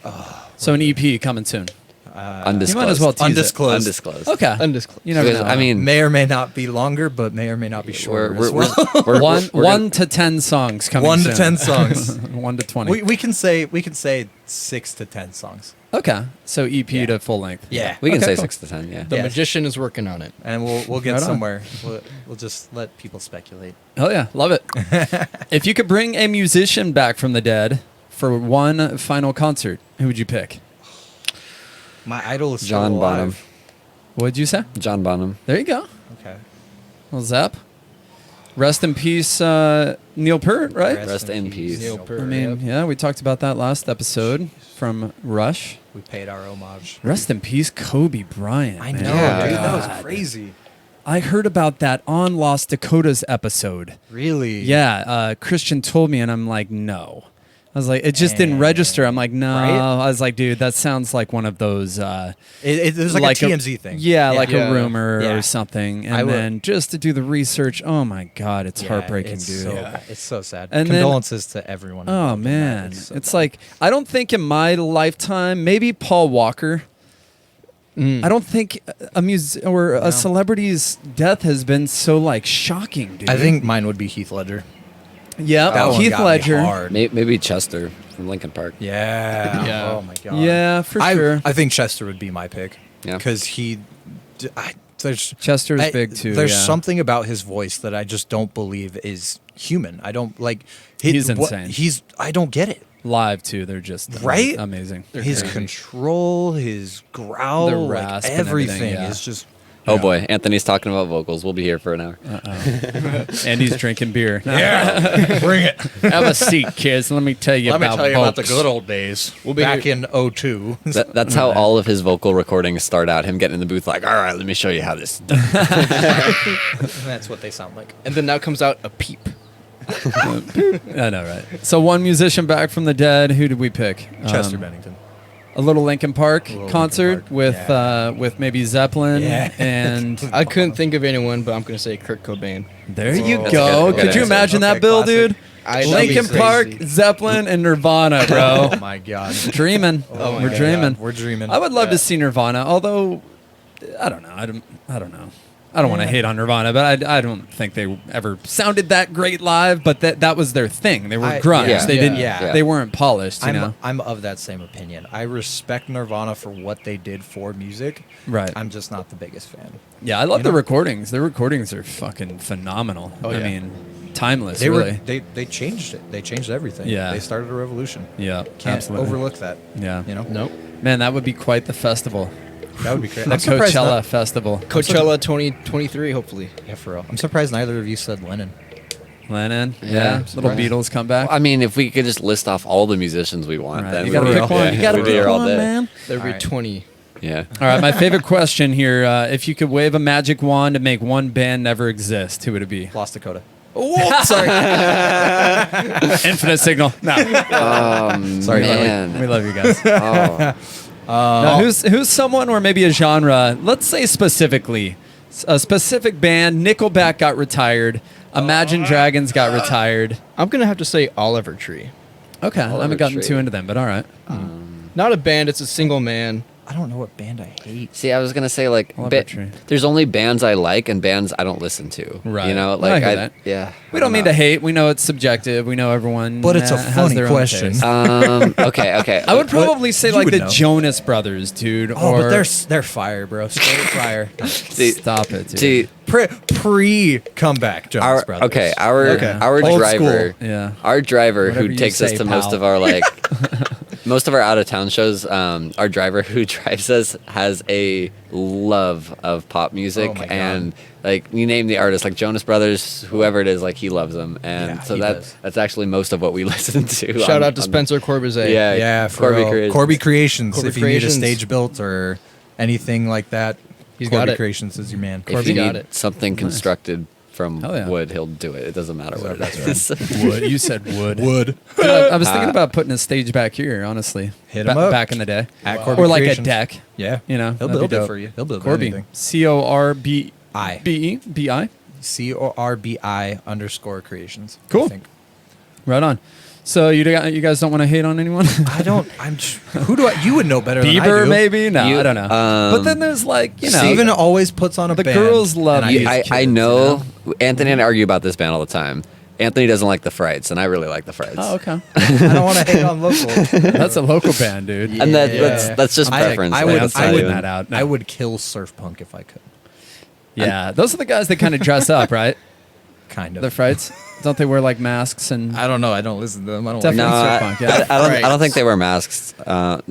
Speaker 1: So an EP coming soon.
Speaker 5: Undisclosed.
Speaker 1: You might as well tease
Speaker 3: Undisclosed.
Speaker 5: Undisclosed.
Speaker 1: it. Okay.
Speaker 4: Undisclosed.
Speaker 1: You never
Speaker 5: Because,
Speaker 1: know.
Speaker 5: I mean,
Speaker 3: May or may not be longer, but may or may not be shorter.
Speaker 5: we're,
Speaker 3: as
Speaker 5: we're,
Speaker 3: well.
Speaker 5: we're,
Speaker 1: one
Speaker 5: we're
Speaker 1: one to 10 songs coming.
Speaker 3: 1 to
Speaker 1: soon.
Speaker 3: 10 songs.
Speaker 1: 1 to 20.
Speaker 3: we can say 6 to 10 songs.
Speaker 1: Okay. So EP to full length.
Speaker 3: Yeah.
Speaker 5: We can
Speaker 1: Okay,
Speaker 5: say
Speaker 1: cool.
Speaker 5: 6 to 10. Yeah.
Speaker 4: The
Speaker 3: Yes.
Speaker 4: magician is working on it.
Speaker 3: And we'll get
Speaker 1: Right on.
Speaker 3: somewhere. We'll just let people speculate.
Speaker 1: Oh yeah, love it. If you could bring a musician back from the dead for one final concert, who would you pick?
Speaker 3: My idol is
Speaker 5: John
Speaker 3: still
Speaker 5: Bonham.
Speaker 3: alive.
Speaker 1: What'd you say?
Speaker 5: John Bonham.
Speaker 1: There you go.
Speaker 3: Okay.
Speaker 1: Well, Zep. Rest in peace, Neil Peart, right?
Speaker 5: Rest in peace.
Speaker 4: Neil Peart.
Speaker 1: I mean, yeah, we talked about that last episode from Rush.
Speaker 3: We paid our homage.
Speaker 1: Rest in peace, Kobe Bryant.
Speaker 3: I
Speaker 1: man.
Speaker 3: know,
Speaker 5: Yeah.
Speaker 3: dude. That
Speaker 1: God.
Speaker 3: was crazy.
Speaker 1: I heard about that on Lost Dakotas episode.
Speaker 3: Really?
Speaker 1: Yeah, Christian told me, and I'm like, no. I was like, it just didn't register. I'm like, no.
Speaker 3: Right?
Speaker 1: I was like, dude, that sounds like one of those.
Speaker 3: It was like a TMZ thing.
Speaker 1: Yeah, like
Speaker 4: Yeah.
Speaker 1: a rumor
Speaker 3: Yeah.
Speaker 1: or something.
Speaker 3: I
Speaker 1: And
Speaker 3: would-
Speaker 1: then just to do the research, oh my God, it's
Speaker 3: Yeah,
Speaker 1: heartbreaking,
Speaker 3: it's
Speaker 1: dude.
Speaker 3: So, It's so sad.
Speaker 1: And then-
Speaker 3: Condolences to everyone.
Speaker 1: Oh
Speaker 3: involved in that.
Speaker 1: man,
Speaker 3: so
Speaker 1: it's
Speaker 3: bad.
Speaker 1: like I don't think in my lifetime, maybe Paul Walker. I don't think a celebrity's death has been so like shocking, dude.
Speaker 3: I think mine would be Heath Ledger.
Speaker 1: yeah,
Speaker 3: That one
Speaker 1: Heath
Speaker 3: got me
Speaker 1: Ledger.
Speaker 3: hard.
Speaker 5: Maybe Chester from Linkin Park.
Speaker 3: Yeah.
Speaker 4: Yeah.
Speaker 3: Oh my god.
Speaker 1: Yeah, for sure.
Speaker 3: I think Chester would be my pick.
Speaker 5: Yeah.
Speaker 3: Because there's
Speaker 1: Chester's
Speaker 3: I-
Speaker 1: big too.
Speaker 3: There's
Speaker 1: yeah.
Speaker 3: something about his voice that I just don't believe is human. I don't like.
Speaker 1: He's insane.
Speaker 3: I don't get it.
Speaker 1: live too. They're just
Speaker 3: Right?
Speaker 1: amazing.
Speaker 3: His
Speaker 1: crazy.
Speaker 3: control, his growl,
Speaker 1: The
Speaker 3: like
Speaker 1: rasp and everything,
Speaker 3: everything
Speaker 1: yeah.
Speaker 3: is just.
Speaker 5: Oh boy, Anthony's talking about vocals. We'll be here for an hour.
Speaker 1: Andy's drinking beer.
Speaker 3: Yeah, bring it.
Speaker 1: Have a seat, kids. Let me tell you about vocals.
Speaker 3: old days.
Speaker 4: We'll be
Speaker 3: Back
Speaker 4: here.
Speaker 3: in '02.
Speaker 5: That's how all of his vocal recordings start out. Him getting in the booth like, all right, let me show you how this is done.
Speaker 3: That's what they sound like.
Speaker 4: And then now comes out a peep.
Speaker 1: I know, right? So one musician back from the dead. Who did we pick?
Speaker 3: Chester Bennington.
Speaker 1: A little Linkin Park
Speaker 3: Linkin
Speaker 1: concert
Speaker 3: Park.
Speaker 1: with maybe Zeppelin
Speaker 3: Yeah.
Speaker 1: and
Speaker 4: I couldn't think of anyone, but I'm gonna say Kurt Cobain.
Speaker 1: there you
Speaker 5: That's
Speaker 1: go.
Speaker 5: a good
Speaker 1: Could you
Speaker 5: answer.
Speaker 1: imagine
Speaker 3: Okay,
Speaker 1: that bill,
Speaker 3: classic.
Speaker 1: dude?
Speaker 4: That'd be
Speaker 1: Linkin
Speaker 4: crazy.
Speaker 1: Park, Zeppelin, and Nirvana, bro.
Speaker 3: Oh my god.
Speaker 1: Dreaming.
Speaker 3: Oh my
Speaker 1: We're
Speaker 3: God.
Speaker 1: dreaming.
Speaker 3: We're dreaming.
Speaker 1: I would love to see Nirvana, although I don't know. I don't know. I don't want to hate on Nirvana, but I don't think they ever sounded that great live. But that was their thing. They were grunge.
Speaker 5: yeah.
Speaker 1: They didn't.
Speaker 3: Yeah.
Speaker 1: They weren't polished. You know.
Speaker 3: I'm of that same opinion. I respect Nirvana for what they did for music.
Speaker 1: Right.
Speaker 3: I'm just not the biggest fan.
Speaker 1: Yeah, I love
Speaker 3: You
Speaker 1: the
Speaker 3: know?
Speaker 1: recordings. Their recordings are fucking phenomenal.
Speaker 3: Oh,
Speaker 1: I
Speaker 3: yeah.
Speaker 1: mean, timeless.
Speaker 3: They
Speaker 1: really.
Speaker 3: they changed it. They changed everything.
Speaker 1: Yeah.
Speaker 3: They started a revolution.
Speaker 1: Yeah.
Speaker 3: Can't
Speaker 1: absolutely.
Speaker 3: overlook that.
Speaker 1: Yeah.
Speaker 3: You know?
Speaker 4: Nope.
Speaker 1: Man, that would be quite the festival.
Speaker 3: That would be great.
Speaker 1: The
Speaker 3: I'm surprised
Speaker 1: Coachella
Speaker 3: not-
Speaker 1: festival.
Speaker 4: Coachella 2023, hopefully.
Speaker 3: Yeah, for real. I'm surprised neither of you said Lennon.
Speaker 1: Lennon.
Speaker 5: Yeah,
Speaker 1: Yeah.
Speaker 5: I'm
Speaker 1: Little
Speaker 5: surprised.
Speaker 1: Beatles come back.
Speaker 5: I mean, if we could just list off all the musicians we want,
Speaker 1: Right.
Speaker 5: then
Speaker 1: You gotta
Speaker 5: we'd-
Speaker 1: pick one.
Speaker 5: yeah,
Speaker 1: You gotta
Speaker 5: we'd be
Speaker 1: pick
Speaker 5: here all
Speaker 1: one,
Speaker 5: day.
Speaker 1: man.
Speaker 4: There'll be
Speaker 3: Alright.
Speaker 4: 20.
Speaker 5: Yeah.
Speaker 1: All right, my favorite question here: if you could wave a magic wand to make one band never exist, who would it be?
Speaker 3: Lost Dakota.
Speaker 1: Oh, sorry. Infinite Signal. No,
Speaker 3: Sorry,
Speaker 5: man.
Speaker 1: we love you guys.
Speaker 5: Oh.
Speaker 1: Now, who's someone or maybe a genre? Let's say specifically, a specific band. Nickelback got retired. Imagine Dragons got retired.
Speaker 4: I'm gonna have to say Oliver Tree.
Speaker 1: Okay, I haven't gotten
Speaker 5: Tree.
Speaker 1: too into them, but all right.
Speaker 4: Not a band, it's a single man.
Speaker 3: I don't know what band I hate.
Speaker 5: See, I was gonna say like,
Speaker 1: Oliver Tree.
Speaker 5: there's only bands I like and bands I don't listen to.
Speaker 1: Right.
Speaker 5: You know,
Speaker 1: I
Speaker 5: like
Speaker 1: hear that.
Speaker 5: yeah.
Speaker 1: We don't mean to hate. We know it's subjective. We know everyone.
Speaker 3: But it's a
Speaker 1: has
Speaker 3: funny
Speaker 1: their own
Speaker 3: question.
Speaker 1: taste.
Speaker 5: Okay.
Speaker 1: I would probably say
Speaker 3: You
Speaker 1: like
Speaker 3: would
Speaker 1: the
Speaker 3: know.
Speaker 1: Jonas Brothers, dude.
Speaker 3: Oh,
Speaker 1: or
Speaker 3: but they're fire, bro. Straight fire.
Speaker 5: See,
Speaker 1: stop it, dude.
Speaker 5: see,
Speaker 3: Pre comeback, Jonas
Speaker 5: our
Speaker 3: Brothers.
Speaker 5: okay, our
Speaker 3: Okay.
Speaker 5: our
Speaker 3: Old
Speaker 5: driver,
Speaker 3: school.
Speaker 1: Yeah.
Speaker 5: our driver
Speaker 1: Whatever
Speaker 5: who
Speaker 1: you
Speaker 5: takes us
Speaker 1: say,
Speaker 5: to most
Speaker 1: pal.
Speaker 5: of our like most of our out of town shows. Our driver who drives us has a love of pop music,
Speaker 3: Oh my God.
Speaker 5: and like you name the artist, like Jonas Brothers, whoever it is, like he loves them, and
Speaker 3: Yeah,
Speaker 5: so
Speaker 3: he does.
Speaker 5: that's actually most of what we listen to.
Speaker 4: Shout
Speaker 5: on-
Speaker 4: out to
Speaker 5: on-
Speaker 4: Spencer Corbizet.
Speaker 5: Yeah,
Speaker 3: Yeah, for
Speaker 5: Corby
Speaker 3: real.
Speaker 5: Creations.
Speaker 3: Corby Creations.
Speaker 4: Corby
Speaker 3: if you need a
Speaker 4: Creations.
Speaker 3: stage built or anything like that,
Speaker 4: He's
Speaker 3: Corby
Speaker 4: got it.
Speaker 3: Creations is your man.
Speaker 5: If
Speaker 4: Corby
Speaker 5: you
Speaker 4: got
Speaker 5: need
Speaker 4: it.
Speaker 5: something constructed from
Speaker 1: Hell yeah.
Speaker 5: wood, he'll do it. It doesn't matter what
Speaker 3: That's
Speaker 5: it is.
Speaker 1: Wood. You said wood.
Speaker 3: Wood.
Speaker 1: Dude, I was thinking about putting a stage back here, honestly.
Speaker 3: Hit 'em up.
Speaker 1: Back in the day.
Speaker 3: At Corby
Speaker 1: Or like
Speaker 3: Creations.
Speaker 1: a deck.
Speaker 3: Yeah.
Speaker 1: You know,
Speaker 3: He'll
Speaker 1: that'd
Speaker 3: build
Speaker 1: be
Speaker 3: it
Speaker 1: dope.
Speaker 3: for you. He'll build
Speaker 1: Corby.
Speaker 3: anything.
Speaker 1: Corbi.
Speaker 3: I.
Speaker 1: B-I.
Speaker 3: CORBI_ creations.
Speaker 1: Cool.
Speaker 3: I think.
Speaker 1: Right on. So you guys don't want to hate on anyone?
Speaker 3: I don't. Who do I? You would know better than I
Speaker 1: Bieber,
Speaker 3: do.
Speaker 1: maybe? No,
Speaker 5: You-
Speaker 1: I don't know. But then there's like, you know.
Speaker 3: Steven always puts on a
Speaker 1: The
Speaker 3: band.
Speaker 1: girls love
Speaker 3: and
Speaker 1: you.
Speaker 3: use
Speaker 5: I
Speaker 3: kids,
Speaker 5: know,
Speaker 3: you
Speaker 5: Anthony and I argue about this band all the time. Anthony doesn't like the Frights, and I really like the Frights.
Speaker 1: Oh, okay.
Speaker 3: I don't want to hate on local.
Speaker 1: That's a local band, dude.
Speaker 5: And
Speaker 3: Yeah.
Speaker 5: that's just preference.
Speaker 3: I
Speaker 5: like,
Speaker 3: would.
Speaker 5: that's
Speaker 3: I
Speaker 5: not
Speaker 3: would.
Speaker 5: even-
Speaker 1: that out. No.
Speaker 3: I would kill surf punk if I could.
Speaker 1: Yeah, those are the guys that kind of dress up, right?
Speaker 3: Kind of.
Speaker 1: The Frights. Don't they wear like masks and
Speaker 3: I don't know. I don't listen to them. I don't.
Speaker 1: Definitely.
Speaker 5: No,
Speaker 1: surf
Speaker 5: I,
Speaker 1: punk, yeah.
Speaker 5: I don't think they wear masks. No,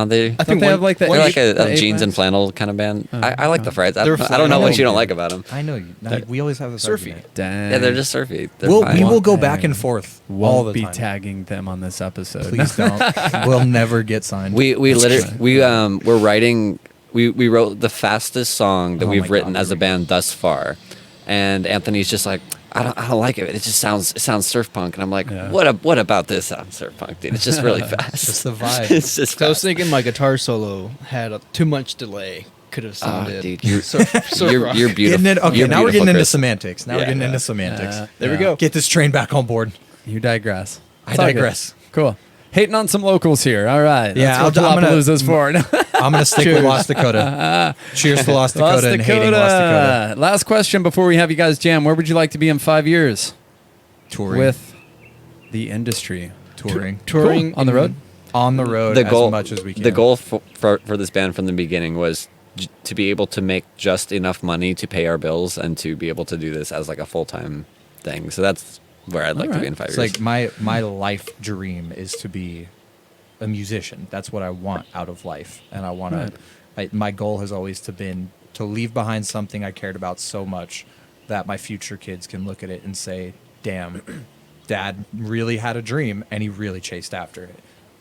Speaker 5: they.
Speaker 1: I think they have like the
Speaker 5: They're like
Speaker 1: the
Speaker 5: a
Speaker 1: eight
Speaker 5: jeans and
Speaker 1: masks.
Speaker 5: flannel kind of band. I like the Frights. I
Speaker 4: They're
Speaker 5: don't know what you don't
Speaker 4: flannel.
Speaker 5: like about them.
Speaker 3: I know you. We always have this
Speaker 4: Surfy.
Speaker 3: argument.
Speaker 1: Dang.
Speaker 5: Yeah, they're just surfy. They're
Speaker 3: We
Speaker 5: fine.
Speaker 3: will go
Speaker 1: Dang.
Speaker 3: back and forth
Speaker 1: Won't
Speaker 3: all the
Speaker 1: be
Speaker 3: time.
Speaker 1: tagging them on this episode.
Speaker 3: Please don't. We'll never get signed.
Speaker 5: We literally
Speaker 1: true.
Speaker 5: we're writing. We wrote the fastest song that
Speaker 3: Oh
Speaker 5: we've
Speaker 3: my
Speaker 5: written
Speaker 3: God,
Speaker 5: as a
Speaker 3: here we go.
Speaker 5: band thus far, and Anthony's just like, I don't like it. It just sounds surf punk, and I'm like,
Speaker 1: Yeah.
Speaker 5: what about this sounds surf punk, dude? It's just really fast.
Speaker 3: It's just the vibe.
Speaker 5: It's just
Speaker 4: So I was
Speaker 5: fast.
Speaker 4: thinking my guitar solo had too much delay. Could have sounded.
Speaker 5: dude, you're-
Speaker 4: surf
Speaker 5: you're
Speaker 4: rock.
Speaker 5: beautiful.
Speaker 3: Getting it, okay,
Speaker 5: You're
Speaker 3: now we're
Speaker 5: beautiful,
Speaker 3: getting into
Speaker 5: Chris.
Speaker 3: semantics. Now we're
Speaker 5: Yeah.
Speaker 3: getting into semantics.
Speaker 4: There we go.
Speaker 3: Get this train back on board.
Speaker 1: You digress.
Speaker 3: I
Speaker 1: It's all good.
Speaker 3: digress.
Speaker 1: Cool. Hating on some locals here. All right.
Speaker 3: Yeah,
Speaker 1: That's what
Speaker 3: I'm gonna-
Speaker 1: Palapalooza's for.
Speaker 3: I'm gonna stick with Lost Dakota. Cheers to Lost Dakota
Speaker 1: Lost
Speaker 3: and hating Lost Dakota.
Speaker 1: Last question before we have you guys jam. Where would you like to be in 5 years
Speaker 3: Touring.
Speaker 1: with the industry?
Speaker 3: touring.
Speaker 4: Touring
Speaker 1: Cool. On the road?
Speaker 3: On the road
Speaker 5: The goal,
Speaker 3: as much as we can.
Speaker 5: The goal for this band from the beginning was to be able to make just enough money to pay our bills and to be able to do this as like a full-time thing. So that's where I'd like to be in 5
Speaker 3: It's
Speaker 5: years.
Speaker 3: like my life dream is to be a musician. That's what I want out of life, and I want to. My goal has always to leave behind something I cared about so much that my future kids can look at it and say, damn, Dad really had a dream and he really chased after it.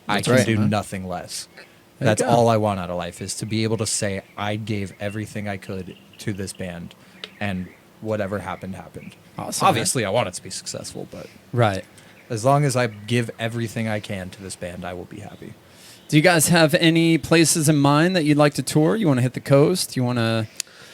Speaker 3: I can
Speaker 4: right,
Speaker 3: do
Speaker 1: huh?
Speaker 3: nothing less.
Speaker 1: There you
Speaker 3: That's
Speaker 1: go.
Speaker 3: all I want out of life, is to be able to say I gave everything I could to this band, and whatever happened, happened.
Speaker 1: Awesome,
Speaker 3: Obviously, I want it to be successful, but
Speaker 1: Right.
Speaker 3: as long as I give everything I can to this band, I will be happy.
Speaker 1: Do you guys have any places in mind that you'd like to tour? You want to hit the coast? You want to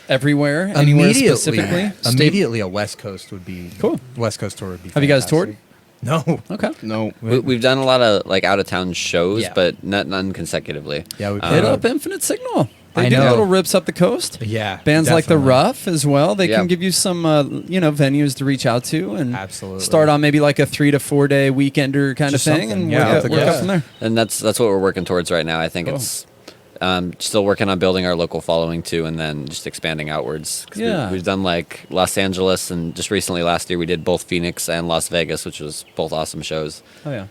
Speaker 1: everywhere? Anywhere specifically?
Speaker 3: Immediately, a West Coast would be
Speaker 1: Cool.
Speaker 3: West Coast tour would be.
Speaker 1: Have you guys toured?
Speaker 3: fantastic. No.
Speaker 1: Okay.
Speaker 4: No.
Speaker 5: We've done a lot of like out of town shows,
Speaker 3: Yeah.
Speaker 5: but none consecutively.
Speaker 3: Yeah, we
Speaker 1: Hit up Infinite Signal. They
Speaker 3: I
Speaker 1: do
Speaker 3: know.
Speaker 1: little rips up the coast.
Speaker 3: Yeah,
Speaker 1: Bands like The
Speaker 3: definitely.
Speaker 1: Rough as well. They
Speaker 5: Yeah.
Speaker 1: can give you some, venues to reach out to and
Speaker 3: Absolutely.
Speaker 1: start on maybe like a 3 to 4 day weekender kind
Speaker 3: Just
Speaker 1: of thing
Speaker 3: something,
Speaker 1: and
Speaker 3: yeah,
Speaker 1: work,
Speaker 3: off the
Speaker 1: work up
Speaker 3: coast.
Speaker 1: from there.
Speaker 5: And that's what we're working towards right now. I think
Speaker 1: Cool.
Speaker 5: it's still working on building our local following too, and then just expanding outwards. 'Cause
Speaker 1: Yeah.
Speaker 5: we've done like Los Angeles, and just recently last year we did both Phoenix and Las Vegas, which was both awesome shows.
Speaker 1: Oh yeah.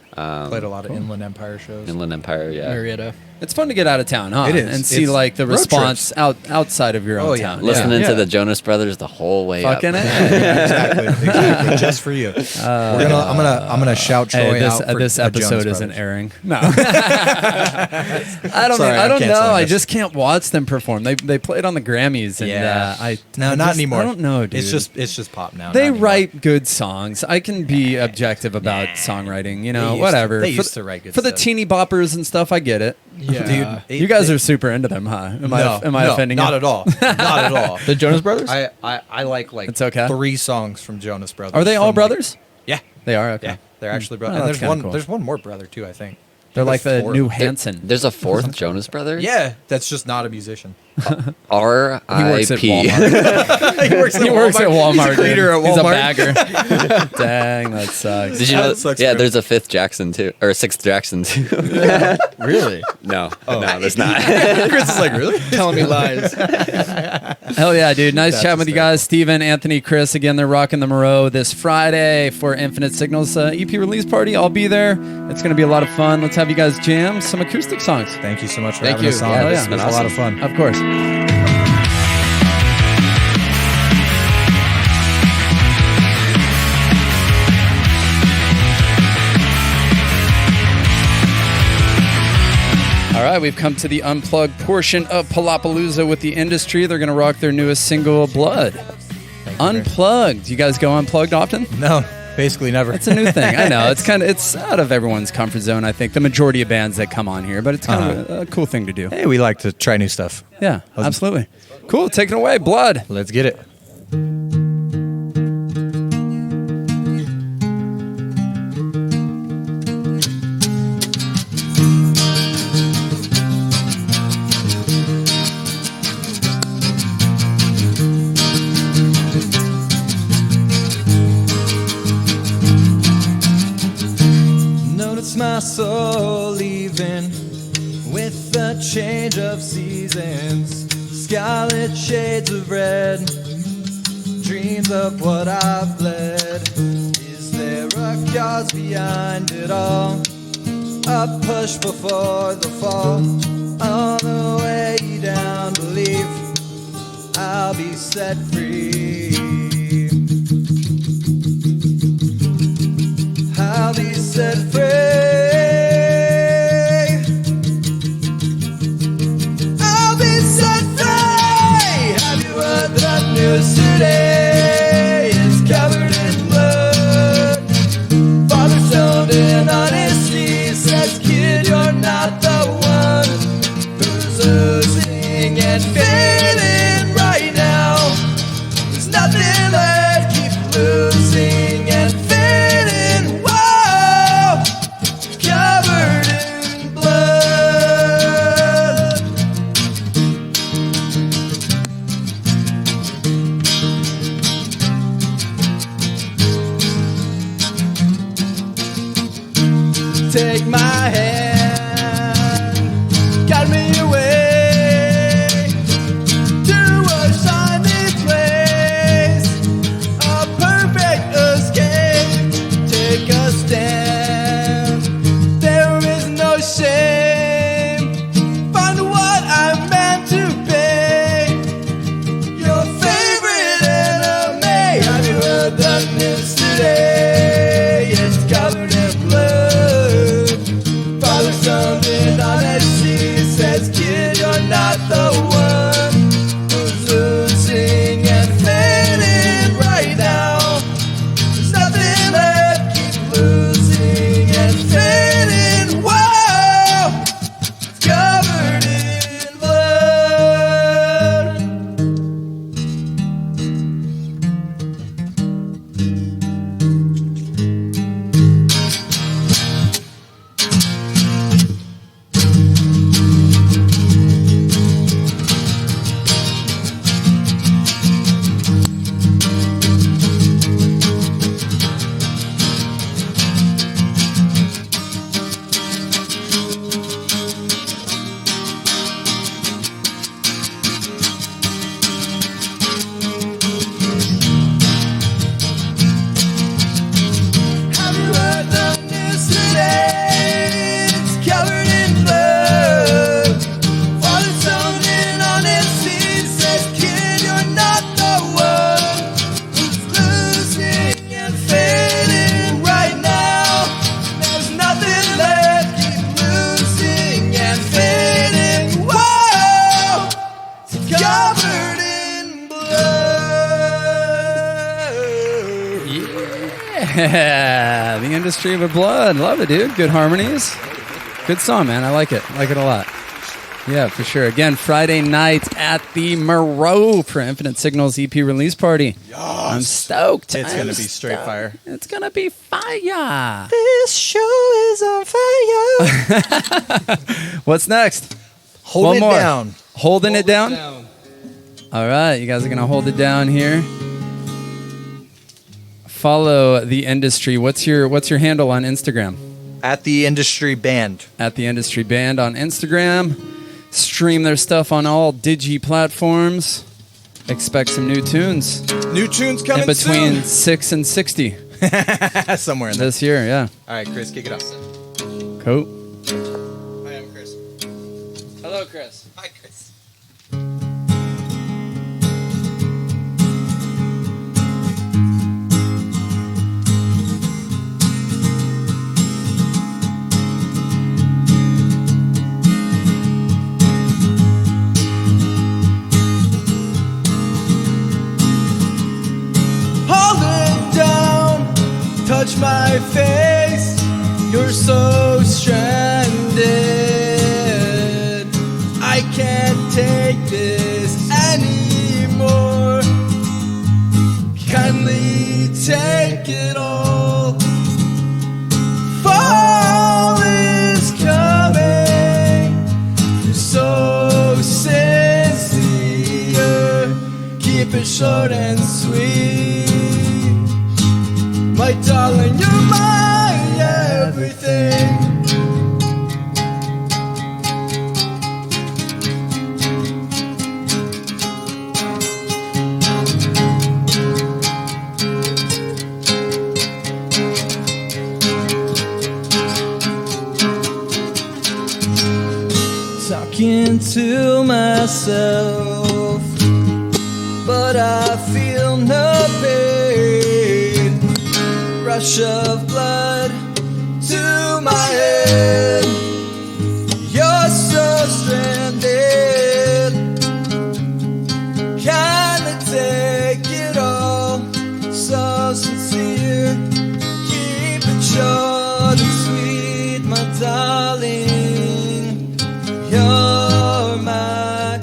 Speaker 3: Played a lot of Inland Empire shows.
Speaker 5: Inland Empire, yeah.
Speaker 4: Marietta.
Speaker 1: It's fun to get out of town, huh?
Speaker 3: It is.
Speaker 1: And see
Speaker 3: It's
Speaker 1: like the
Speaker 3: road
Speaker 1: response outside of your own
Speaker 3: Oh, yeah.
Speaker 1: town.
Speaker 5: Listening
Speaker 1: yeah.
Speaker 5: to the Jonas Brothers the whole way
Speaker 1: Fucking
Speaker 5: up.
Speaker 1: it.
Speaker 3: exactly, just for you. I'm gonna shout Troy
Speaker 1: Hey,
Speaker 3: out. For
Speaker 1: this
Speaker 3: the Jonas
Speaker 1: episode isn't
Speaker 3: Brothers.
Speaker 1: airing. No, I don't.
Speaker 3: Sorry,
Speaker 1: I
Speaker 3: I'm
Speaker 1: don't know.
Speaker 3: canceling
Speaker 1: I
Speaker 3: this.
Speaker 1: just can't watch them perform. They played on the Grammys, and
Speaker 3: No,
Speaker 1: I
Speaker 3: not
Speaker 1: just-
Speaker 3: anymore.
Speaker 1: I don't know, dude.
Speaker 3: It's just pop now.
Speaker 1: They
Speaker 3: not anymore.
Speaker 1: write good songs. I can be objective about songwriting. You know,
Speaker 3: They used to-
Speaker 1: whatever.
Speaker 3: they
Speaker 1: For
Speaker 3: used
Speaker 1: the-
Speaker 3: to write good
Speaker 1: for the
Speaker 3: stuff.
Speaker 1: teeny boppers and stuff. I get it.
Speaker 3: Dude,
Speaker 1: You guys are super into them, huh? Am I offending
Speaker 3: not
Speaker 1: you?
Speaker 3: at all. Not at all.
Speaker 4: The Jonas Brothers?
Speaker 3: I like
Speaker 1: It's okay.
Speaker 3: 3 songs from Jonas Brothers.
Speaker 1: Are they all
Speaker 3: from, like-
Speaker 1: brothers?
Speaker 3: Yeah,
Speaker 1: They are. Okay.
Speaker 3: yeah, they're actually
Speaker 1: Oh,
Speaker 3: brothers. And
Speaker 1: that's
Speaker 3: there's one.
Speaker 1: kinda cool.
Speaker 3: There's one more brother too. I think
Speaker 1: They're like the
Speaker 3: There's 4.
Speaker 1: new Hanson.
Speaker 5: There's a fourth Jonas Brothers.
Speaker 3: Yeah, that's just not a musician.
Speaker 5: R.I.P.
Speaker 1: He works at Walmart.
Speaker 3: he works
Speaker 1: He works at Walmart.
Speaker 3: He's a greeter
Speaker 1: dude.
Speaker 3: at
Speaker 1: He's a
Speaker 3: Walmart.
Speaker 1: bagger. Dang, that sucks.
Speaker 5: Did you know?
Speaker 3: That sucks
Speaker 5: Yeah,
Speaker 3: for him.
Speaker 5: there's a fifth Jackson too, or a sixth Jackson too.
Speaker 4: Really?
Speaker 5: No, there's not.
Speaker 3: Chris is like, really?
Speaker 4: Telling me lies.
Speaker 1: Hell yeah, dude. Nice
Speaker 3: That's
Speaker 1: chatting with you guys. Steven, Anthony, Chris. Again, they're rocking the Merrow this Friday for Infinite Signals EP release party. I'll be there. It's going to be a lot of fun. Let's have you guys jam some acoustic songs.
Speaker 3: Thank you so much for
Speaker 4: Thank
Speaker 3: having
Speaker 4: you.
Speaker 3: us on.
Speaker 1: Yeah,
Speaker 3: This
Speaker 1: yeah.
Speaker 3: was a lot of fun.
Speaker 1: Of course. All right, we've come to the unplugged portion of Palapalooza with the industry. They're going to rock their newest single, Blood. Unplugged. You guys go unplugged often?
Speaker 3: No, basically never.
Speaker 1: It's a new thing. I know. It's out of everyone's comfort zone, I think. The majority of bands that come on here, but it's kind of a cool thing to do.
Speaker 3: Hey, we like to try new stuff.
Speaker 1: Yeah, absolutely. Cool. Take it away. Blood.
Speaker 3: Let's get it.
Speaker 2: Notice my soul leaving with the change of seasons, scarlet shades of red, dreams of what I've bled. Is there a cause behind it all? A push before the fall. On the way down, believe I'll be set free. I'll be set free. I'll be set free. Have you heard the news today? It's covered in blood. Father stoned in honesty says, kid, you're not the one who's losing and failing right now. There's nothing left, keep losing and failing. Whoa, covered in blood. Take my hand, guide me away to a shiny place, a perfect escape. Take a stand, there is no shame. Find what I'm meant to be.
Speaker 1: Yeah, The Industry of Blood. Love it, dude. Good harmonies. Good song, man. I like it. I like it a lot. Yeah, for sure. Again, Friday night at the Merrow for Infinite Signals EP release party.
Speaker 3: Yes.
Speaker 1: I'm stoked.
Speaker 3: It's going to be straight fire.
Speaker 1: It's going to be fire.
Speaker 3: This show is on fire.
Speaker 1: What's next?
Speaker 3: Hold
Speaker 1: One
Speaker 3: it
Speaker 1: more.
Speaker 3: down.
Speaker 1: Holding it down? All right, you guys are going to hold it down here. Follow The Industry. What's your handle on Instagram?
Speaker 3: At the Industry Band.
Speaker 1: At The Industry Band on Instagram. Stream their stuff on all digi platforms. Expect some new tunes
Speaker 3: New tunes coming
Speaker 1: in between
Speaker 3: soon.
Speaker 1: 6 and 60
Speaker 3: Somewhere in there.
Speaker 1: this year. Yeah.
Speaker 3: All right, Chris, kick it up.
Speaker 1: Cool.
Speaker 3: I am Chris.
Speaker 1: Hello, Chris.
Speaker 3: Hi, Chris.
Speaker 2: Hold it down, touch my face. You're so stranded. I can't take this anymore. Kindly take it all. Fall is coming. You're so sincere. Keep it short and sweet. My darling, you're my everything. Talking to myself, but I feel no pain. Rush of blood to my head. You're so stranded. Kinda take it all. So sincere. Keep it short and sweet, my darling. You're my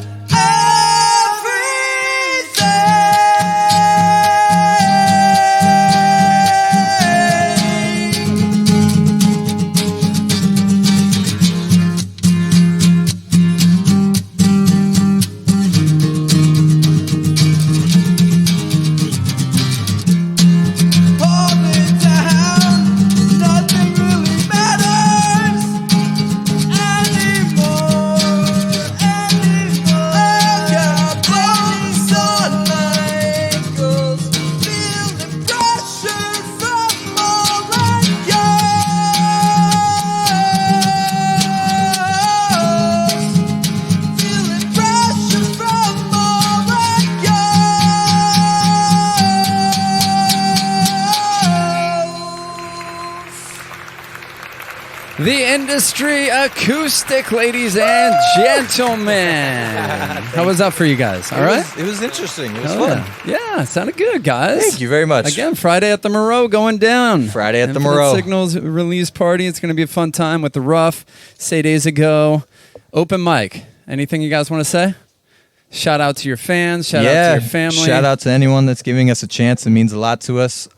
Speaker 2: hold it down. Nothing really matters anymore. I've got bones on my ankles, feeling pressure from all I got. Feeling pressure from all I got.
Speaker 1: The Industry Acoustic, ladies and gentlemen. How was that for you guys? All right?
Speaker 3: It was interesting. It was
Speaker 1: Oh,
Speaker 3: fun.
Speaker 1: yeah, sounded good, guys.
Speaker 3: Thank you very much.
Speaker 1: Again, Friday at the Merrow going down.
Speaker 3: Friday at the
Speaker 1: Infinite
Speaker 3: Merrow.
Speaker 1: Signals release party. It's going to be a fun time with the Rough. Say Days Ago. Open mic. Anything you guys want to say? Shout out to your fans. Shout out to your family.
Speaker 3: Shout out to anyone that's giving us a chance. It means a lot to us.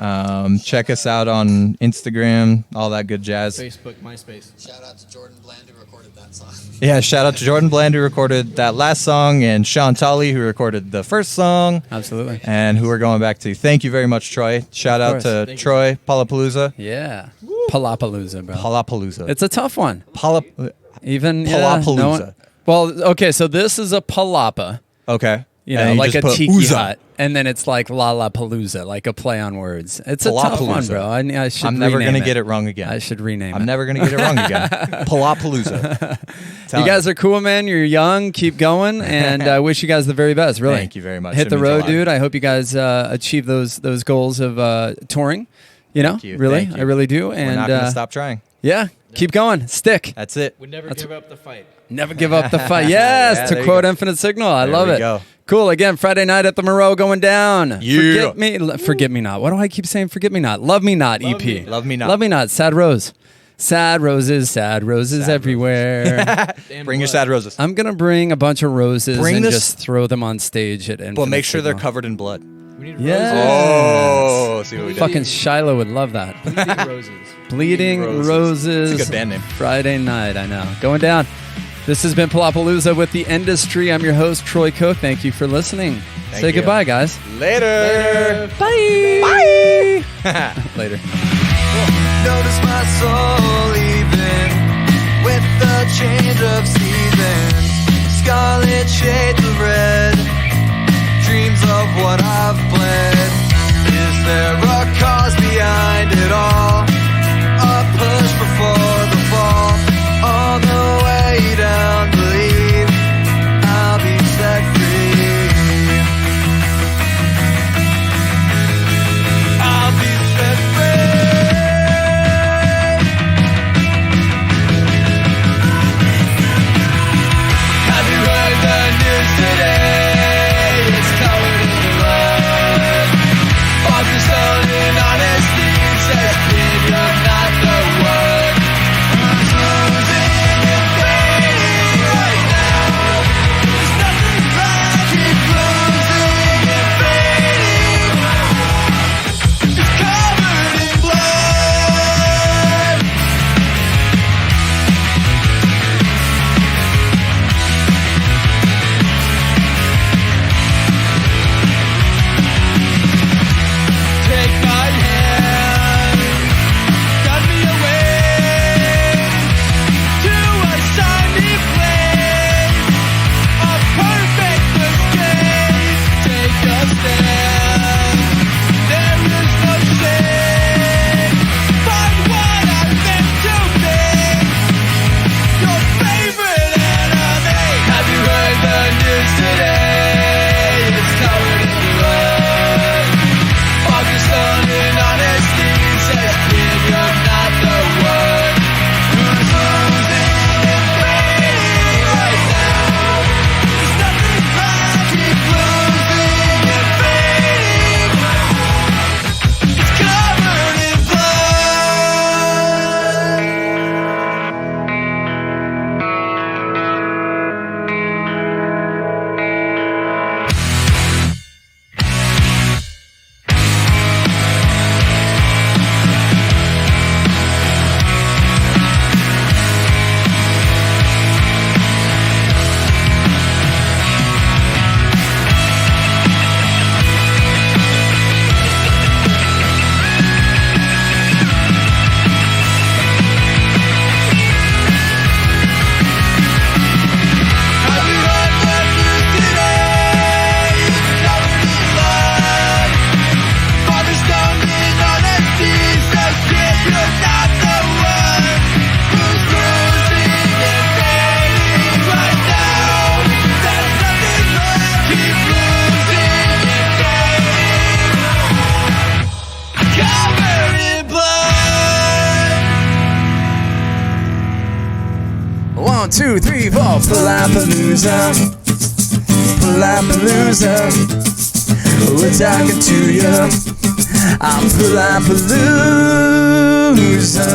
Speaker 3: Check us out on Instagram, all that good jazz.
Speaker 4: Facebook, MySpace.
Speaker 5: Shout out to Jordan Bland who recorded that song.
Speaker 3: Yeah, shout out to Jordan Bland who recorded that last song, and Sean Tolley who recorded the first song,
Speaker 1: Absolutely.
Speaker 3: and who we're going back to. Thank you very much, Troy. Shout out
Speaker 1: course.
Speaker 3: to
Speaker 4: Thank you.
Speaker 3: Troy Palapalooza.
Speaker 1: Yeah. Palapalooza, bro.
Speaker 3: Palapalooza.
Speaker 1: It's a tough one. Even
Speaker 3: Palapalooza.
Speaker 1: Well, okay, so this is a palapa,
Speaker 3: Okay.
Speaker 1: you
Speaker 3: And
Speaker 1: know,
Speaker 3: you
Speaker 1: like
Speaker 3: just
Speaker 1: a
Speaker 3: put
Speaker 1: tiki
Speaker 3: Ooza.
Speaker 1: hut, and then it's like Lollapalooza, like a play on words. It's a tough one,
Speaker 3: Palapalooza.
Speaker 1: bro. I should.
Speaker 3: I'm never
Speaker 1: rename
Speaker 3: gonna get it wrong again.
Speaker 1: I should rename it.
Speaker 3: I'm never gonna get it wrong again. Palapalooza.
Speaker 1: You guys are cool, man. You're young. Keep going, and I wish you guys the very best. Really,
Speaker 3: Thank you very much.
Speaker 1: Hit
Speaker 3: It
Speaker 1: the
Speaker 3: means a
Speaker 1: road,
Speaker 3: lot.
Speaker 1: dude. I hope you guys achieve those goals of touring. You know,
Speaker 3: Thank you.
Speaker 1: really,
Speaker 3: Thank you.
Speaker 1: I really do.
Speaker 3: We're
Speaker 1: And
Speaker 3: not gonna stop trying.
Speaker 1: yeah, Keep going. Stick.
Speaker 3: That's it.
Speaker 6: We never give up the fight.
Speaker 1: Never give up the fight. Yes,
Speaker 3: Yeah,
Speaker 1: to
Speaker 3: there you
Speaker 1: quote
Speaker 3: go.
Speaker 1: Infinite Signal. I
Speaker 3: There
Speaker 1: love
Speaker 3: we
Speaker 1: it.
Speaker 3: go.
Speaker 1: Cool. Again, Friday night at the Merrow going down.
Speaker 3: Yeah.
Speaker 1: Forget me not. Why do I keep saying forget me not? Love me not. EP.
Speaker 3: Love me not.
Speaker 1: Love me not. Sad rose. Sad roses everywhere.
Speaker 3: Bring your sad roses.
Speaker 1: I'm gonna bring a bunch of roses
Speaker 3: Bring
Speaker 1: and
Speaker 3: this-
Speaker 1: just throw them on stage at Infinite
Speaker 3: But make sure they're
Speaker 1: Signal.
Speaker 3: covered in blood.
Speaker 6: We need
Speaker 1: Yes.
Speaker 3: Oh, see what we did.
Speaker 1: Fucking Shiloh would love that.
Speaker 6: roses. Roses.
Speaker 1: Bleeding Roses.
Speaker 3: It's a good band name.
Speaker 1: Friday night, I know. Going down. This has been Palapalooza with the Industry. I'm your host, Troy Cook. Thank you for listening.
Speaker 3: Thank
Speaker 1: Say
Speaker 3: you.
Speaker 1: goodbye, guys.
Speaker 3: Later.
Speaker 1: Bye. Later.
Speaker 2: Notice my soul leaving with the change of seasons. Scarlet shades of red, dreams of what I've bled. Is there a cause behind it all? A push before the fall. On the way down, believe I'll be set free. I'll be set free. Have you heard the news today? It's covered in blood. Father, son, and honesty says, kid, you're not the one. Who's losing and fading right now? There's nothing left. Keep losing and fading. It's covered in blood. Take my hand, guide me away to a sunny place, a perfect escape. Take a stand, there is no shame. Find what I meant to be, your favorite enemy. Have you heard the news today? It's covered in blood. Father, son, and honesty says, kid, you're not the one. Who's losing and fading right now? There's nothing left. Keep losing and fading. It's covered in Have you heard the news today? It's covered in blood. Father, son, and honesty says, kid, you're not the one. Who's losing and fading right now? There's nothing left. Keep losing and fading. Covered in blood.
Speaker 4: 1, 2, 3, 4. Palapalooza. Palapalooza. We're talking to you. I'm Palapalooza.